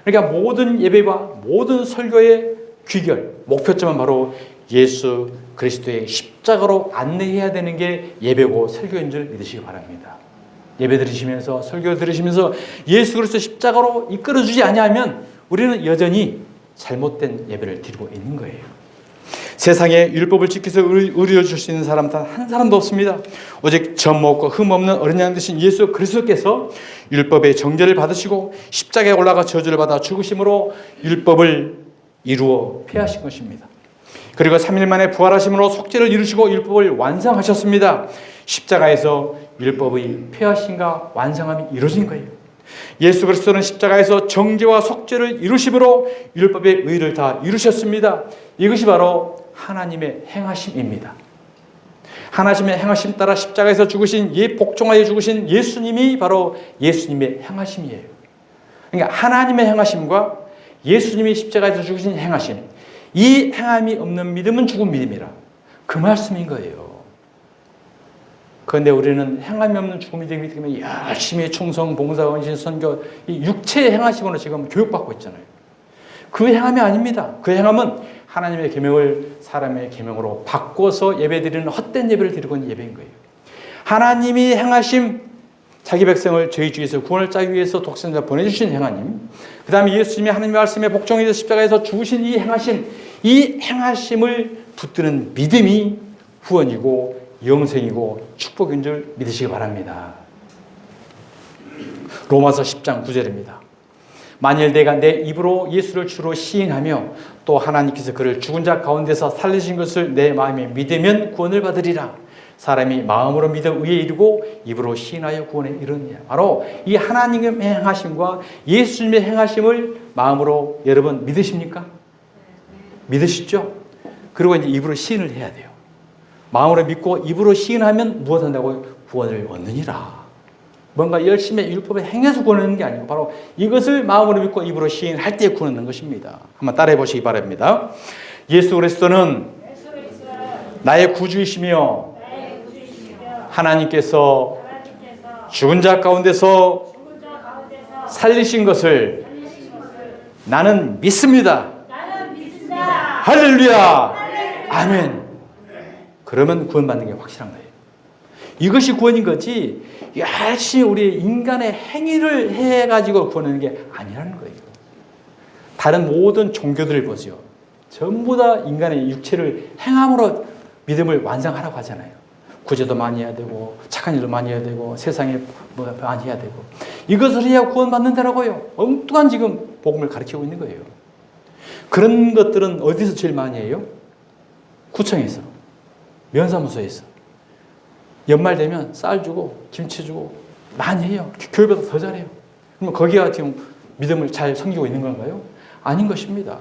Speaker 1: 그러니까 모든 예배와 모든 설교의 귀결, 목표점은 바로 예수 그리스도의 십자가로 안내해야 되는 게 예배고 설교인 줄 믿으시기 바랍니다. 예배 들으시면서 설교 들으시면서 예수 그리스도 십자가로 이끌어주지 아니하면 우리는 여전히 잘못된 예배를 드리고 있는 거예요. 세상에 율법을 지켜서 의리를 줄 수 있는 사람 단 한 사람도 없습니다. 오직 점 없고 흠 없는 어린 양 되신 예수 그리스도께서 율법의 정죄를 받으시고 십자가에 올라가 저주를 받아 죽으심으로 율법을 이루어 폐하신 것입니다. 그리고 3일 만에 부활하심으로 속죄를 이루시고 율법을 완성하셨습니다. 십자가에서 율법의 폐하심과 완성함이 이루어진 거예요. 예수 그리스도는 십자가에서 정죄와 속죄를 이루심으로 율법의 의를 다 이루셨습니다. 이것이 바로 하나님의 행하심입니다. 하나님의 행하심 따라 십자가에서 죽으신 복종하여 죽으신 예수님이 바로 예수님의 행하심이에요. 그러니까 하나님의 행하심과 예수님이 십자가에서 죽으신 행하심, 이 행함이 없는 믿음은 죽은 믿음이라 그 말씀인 거예요. 그런데 우리는 행함이 없는 죽은 믿음이기 때문에 열심히 충성, 봉사, 헌신, 선교 이 육체의 행하심으로 지금 교육받고 있잖아요. 그 행함이 아닙니다. 그 행함은 하나님의 계명을 사람의 계명으로 바꿔서 예배드리는 헛된 예배를 드리고 있는 예배인 거예요. 하나님이 행하심, 자기 백성을 죄의 주에서 구원을 짜기 위해서 독생자 보내주신 행하님, 그 다음에 예수님이 하나님의 말씀에 복종이 되어 십자가에서 죽으신 이 행하심, 이 행하심을 붙드는 믿음이 후원이고 영생이고 축복인 줄 믿으시기 바랍니다. 로마서 10장 9절입니다. 만일 내가 내 입으로 예수를 주로 시인하며 또 하나님께서 그를 죽은 자 가운데서 살리신 것을 내 마음에 믿으면 구원을 받으리라. 사람이 마음으로 믿어 의에 이르고 입으로 시인하여 구원에 이르느니라. 바로 이 하나님의 행하심과 예수님의 행하심을 마음으로 여러분 믿으십니까? 믿으시죠? 그리고 이제 입으로 시인을 해야 돼요. 마음으로 믿고 입으로 시인하면 무엇 한다고? 구원을 얻느니라. 뭔가 열심히 율법에 행해서 구원 얻는 게 아니고 바로 이것을 마음으로 믿고 입으로 시인할 때 구원 얻는 것입니다. 한번 따라해 보시기 바랍니다. 예수 그리스도는 나의 구주이시며 하나님께서 죽은 자 가운데서 살리신 것을 나는 믿습니다. 할렐루야. 아멘. 그러면 구원받는 게 확실한 거예요. 이것이 구원인 거지 열심히 우리 인간의 행위를 해가지고 구원하는 게 아니라는 거예요. 다른 모든 종교들을 보세요. 전부 다 인간의 육체를 행함으로 믿음을 완성하라고 하잖아요. 구제도 많이 해야 되고 착한 일도 많이 해야 되고 세상에 뭐 많이 해야 되고 이것을 해야 구원받는다라고요. 엉뚱한 지금 복음을 가르치고 있는 거예요. 그런 것들은 어디서 제일 많이 해요? 구청에서, 면사무소에서. 연말 되면 쌀 주고 김치 주고 많이 해요. 교회보다 더 잘해요. 그럼 거기가 지금 믿음을 잘 섬기고 있는 건가요? 아닌 것입니다.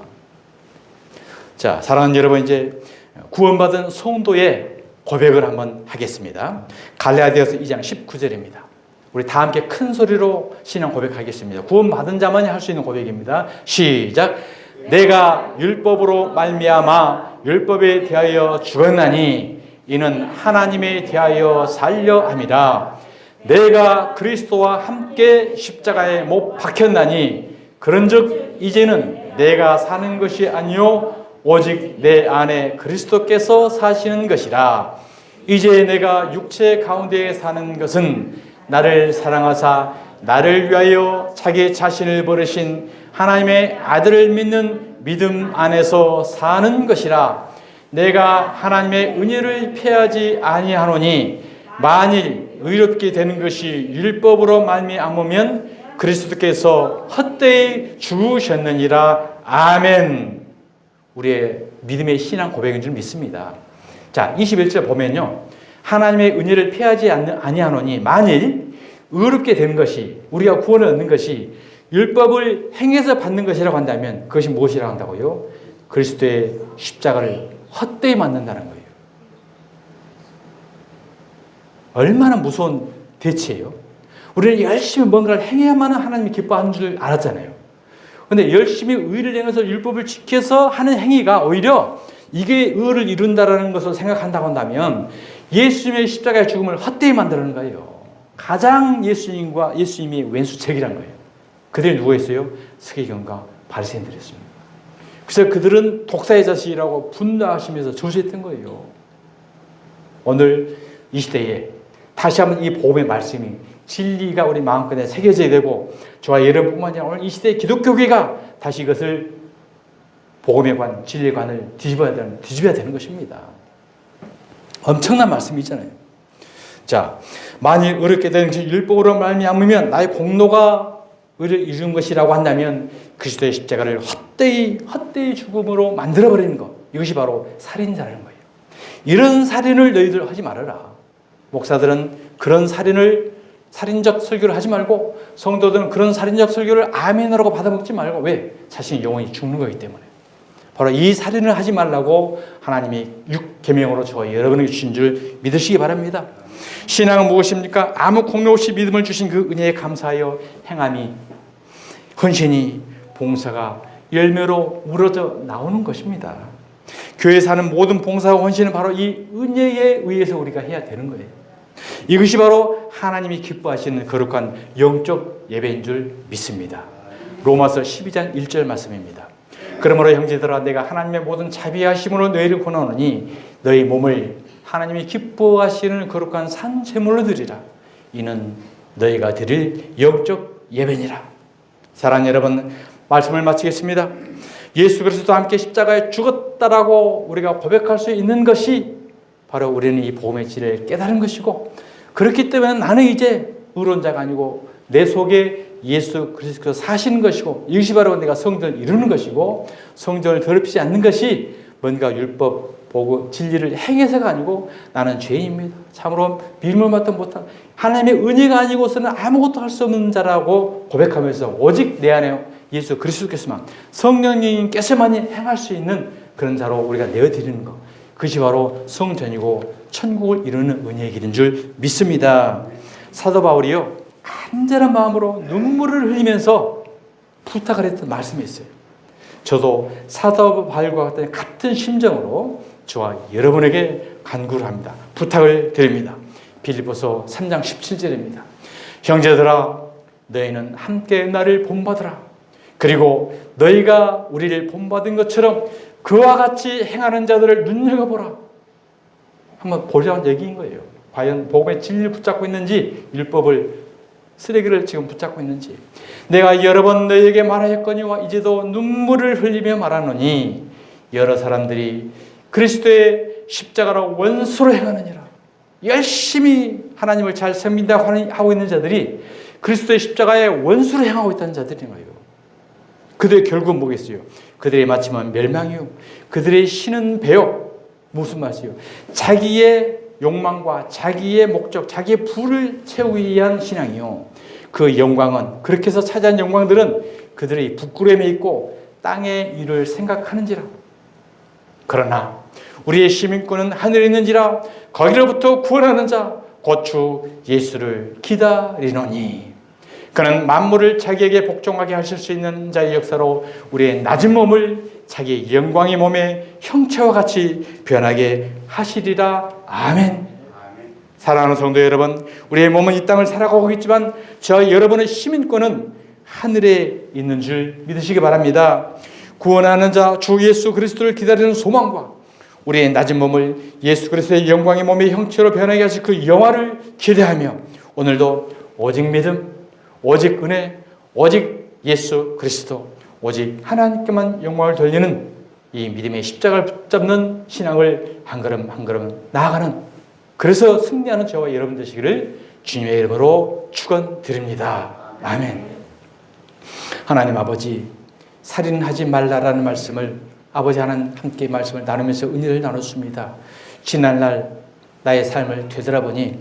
Speaker 1: 자, 사랑하는 여러분, 이제 구원받은 성도의 고백을 한번 하겠습니다. 갈라디아서 2장 19절입니다. 우리 다 함께 큰 소리로 신앙 고백하겠습니다. 구원받은 자만이 할 수 있는 고백입니다. 시작. 내가 율법으로 말미암아 율법에 대하여 죽었나니 이는 하나님에 대하여 살려 함이라. 내가 그리스도와 함께 십자가에 못 박혔나니 그런즉 이제는 내가 사는 것이 아니요 오직 내 안에 그리스도께서 사시는 것이라. 이제 내가 육체 가운데 사는 것은 나를 사랑하사 나를 위하여 자기 자신을 버리신 하나님의 아들을 믿는 믿음 안에서 사는 것이라. 내가 하나님의 은혜를 피하지 아니하노니 만일 의롭게 되는 것이 율법으로 말미암으면 그리스도께서 헛되이 죽으셨느니라. 아멘. 우리의 믿음의 신앙 고백인 줄 믿습니다. 자, 21절 보면요. 하나님의 은혜를 피하지 아니하노니 만일 의롭게 된 것이, 우리가 구원을 얻는 것이 율법을 행해서 받는 것이라고 한다면 그것이 무엇이라고 한다고요? 그리스도의 십자가를 헛되이 맞는다는 거예요. 얼마나 무서운 대치예요. 우리는 열심히 뭔가를 행해야만 하나님이 기뻐하는 줄 알았잖아요. 그런데 열심히 의를 행해서 율법을 지켜서 하는 행위가 오히려 이게 의를 이룬다라는 것을 생각한다고 한다면 예수님의 십자가의 죽음을 헛되이 만드는 거예요. 가장 예수님과 예수님이 왼수책이란 거예요. 그들이 누구였어요? 서기관과 바리새인들이었습니다. 그래서 그들은 독사의 자식이라고 분노하시면서 저주했던 거예요. 오늘 이 시대에 다시 한번 이 복음의 말씀이 진리가 우리 마음속에 새겨져야 되고 저와 여러분뿐만 아니라 오늘 이 시대의 기독교계가 다시 이것을 복음의 관, 진리의 관을 뒤집어야 되는 것입니다. 엄청난 말씀이잖아요. 자, 만일 의롭게 되는 것이 율법으로 말미암으면 나의 공로가 의를 이룬 것이라고 한다면 그리스도의 십자가를 헛되이 죽음으로 만들어버리는 것, 이것이 바로 살인자라는 거예요. 이런 살인을 너희들 하지 말아라. 목사들은 그런 살인적 설교를 하지 말고 성도들은 그런 살인적 설교를 아멘이라고 받아먹지 말고 왜? 자신의 영혼이 죽는 거기 때문에. 바로 이 살인을 하지 말라고 하나님이 6계명으로 저와 여러분에게 주신 줄 믿으시기 바랍니다. 신앙은 무엇입니까? 아무 공로 없이 믿음을 주신 그 은혜에 감사하여 행함이, 헌신이, 봉사가 열매로 우러져 나오는 것입니다. 교회에서 하는 모든 봉사와 헌신은 바로 이 은혜에 의해서 우리가 해야 되는 거예요. 이것이 바로 하나님이 기뻐하시는 거룩한 영적 예배인 줄 믿습니다. 로마서 12장 1절 말씀입니다. 그러므로 형제들아 내가 하나님의 모든 자비하심으로 너희를 권하노니 너희 몸을 하나님이 기뻐하시는 거룩한 산 제물로 드리라. 이는 너희가 드릴 영적 예배니라. 사랑하는 여러분, 말씀을 마치겠습니다. 예수 그리스도와 함께 십자가에 죽었다라고 우리가 고백할 수 있는 것이 바로 우리는 이 복음의 진리를 깨달은 것이고, 그렇기 때문에 나는 이제 의로운 자가 아니고 내 속에 예수 그리스도께서 사시는 것이고, 이것이 바로 내가 성전을 이루는 것이고, 성전을 더럽히지 않는 것이 뭔가 율법 보고 진리를 행해서가 아니고 나는 죄인입니다. 참으로 믿음을 맡지 못한 하나님의 은혜가 아니고서는 아무것도 할 수 없는 자라고 고백하면서 오직 내 안에 예수 그리스도께서만, 성령님께서만이 행할 수 있는 그런 자로 우리가 내어드리는 것, 그것이 바로 성전이고 천국을 이루는 은혜의 길인 줄 믿습니다. 사도 바울이요, 간절한 마음으로 눈물을 흘리면서 부탁을 했던 말씀이 있어요. 저도 사도 바울과 같은 심정으로 저와 여러분에게 간구를 합니다. 부탁을 드립니다. 빌립보서 3장 17절입니다. 형제들아 너희는 함께 나를 본받으라. 그리고 너희가 우리를 본받은 것처럼 그와 같이 행하는 자들을 눈여겨보라. 한번 보자는 얘기인 거예요. 과연 복음의 진리를 붙잡고 있는지, 율법을 쓰레기를 지금 붙잡고 있는지. 내가 여러 번 너희에게 말하였거니와 이제도 눈물을 흘리며 말하노니 여러 사람들이 그리스도의 십자가로 원수로 행하느니라. 열심히 하나님을 잘 섬긴다고 하고 있는 자들이 그리스도의 십자가에 원수로 행하고 있다는 자들인 거예요. 그들의 결국은 뭐겠어요? 그들의 마침은 멸망이요, 그들의 신은 배요. 무슨 말이에요? 자기의 욕망과 자기의 목적, 자기의 부를 채우기 위한 신앙이요, 그 영광은, 그렇게 해서 차지한 영광들은 그들의 부끄러움에 있고 땅의 일을 생각하는지라. 그러나 우리의 시민권은 하늘에 있는지라 거기로부터 구원하는 자 곧 주 예수를 기다리노니. 그는 만물을 자기에게 복종하게 하실 수 있는 자의 역사로 우리의 낮은 몸을 자기의 영광의 몸의 형체와 같이 변하게 하시리라. 아멘. 사랑하는 성도 여러분, 우리의 몸은 이 땅을 살아가고 있지만 저 여러분의 시민권은 하늘에 있는 줄 믿으시기 바랍니다. 구원하는 자 주 예수 그리스도를 기다리는 소망과 우리의 낮은 몸을 예수 그리스도의 영광의 몸의 형체로 변하게 하실 그 영화를 기대하며 오늘도 오직 믿음, 오직 은혜, 오직 예수 그리스도, 오직 하나님께만 영광을 돌리는 이 믿음의 십자가를 붙잡는 신앙을 한 걸음 한 걸음 나아가는, 그래서 승리하는 저와 여러분 되시기를 주님의 이름으로 축원드립니다. 아멘. 하나님 아버지, 살인하지 말라라는 말씀을 아버지 하나님 함께 말씀을 나누면서 은혜를 나눴습니다. 지난날 나의 삶을 되돌아보니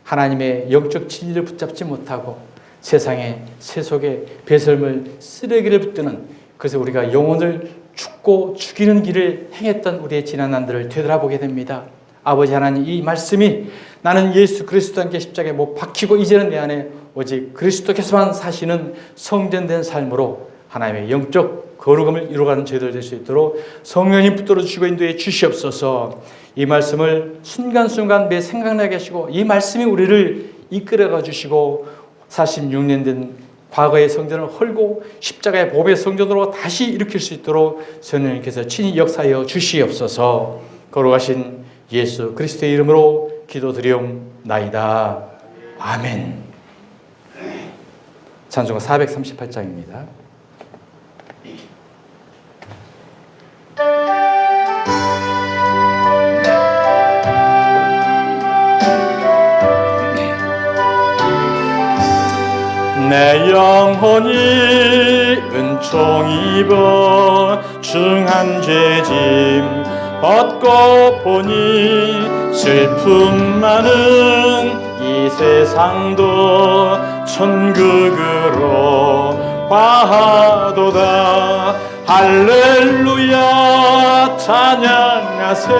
Speaker 1: 하나님의 영적 진리를 붙잡지 못하고 세상의 세속의 배설물 쓰레기를 붙드는, 그래서 우리가 영혼을 죽고 죽이는 길을 행했던 우리의 지난 날들을 되돌아보게 됩니다. 아버지 하나님, 이 말씀이 나는 예수 그리스도 함께 십자가에 못 박히고 이제는 내 안에 오직 그리스도께서만 사시는 성전된 삶으로 하나님의 영적 거룩함을 이루어가는 저희들 될 수 있도록 성령님 붙들어 주시고 인도해 주시옵소서. 이 말씀을 순간순간 매 생각나게 하시고 이 말씀이 우리를 이끌어가 주시고 46년 된 과거의 성전을 헐고 십자가의 보배의 성전으로 다시 일으킬 수 있도록 성령님께서 친히 역사하여 주시옵소서. 거룩하신 예수 그리스도의 이름으로 기도드리옵나이다. 아멘. 찬송가 438장입니다. 내 영혼이 은총 입어 중한 죄짐 벗고 보니 슬픔 많은 이 세상도 천국으로 화하도다. 할렐루야 찬양하세.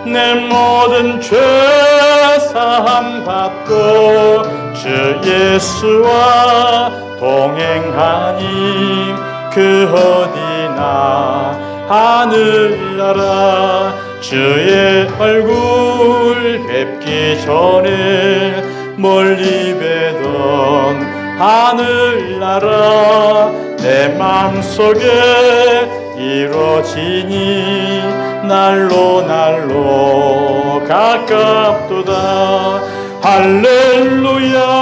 Speaker 1: 내 모든 죄 사함 받고 주 예수와 동행하니 그 어디나 하늘나라 주의 얼굴 뵙기 전에 멀리 뵈던 하늘나라 내 마음속에 이루어지니 날로 날로 가깝도다. 할렐루야.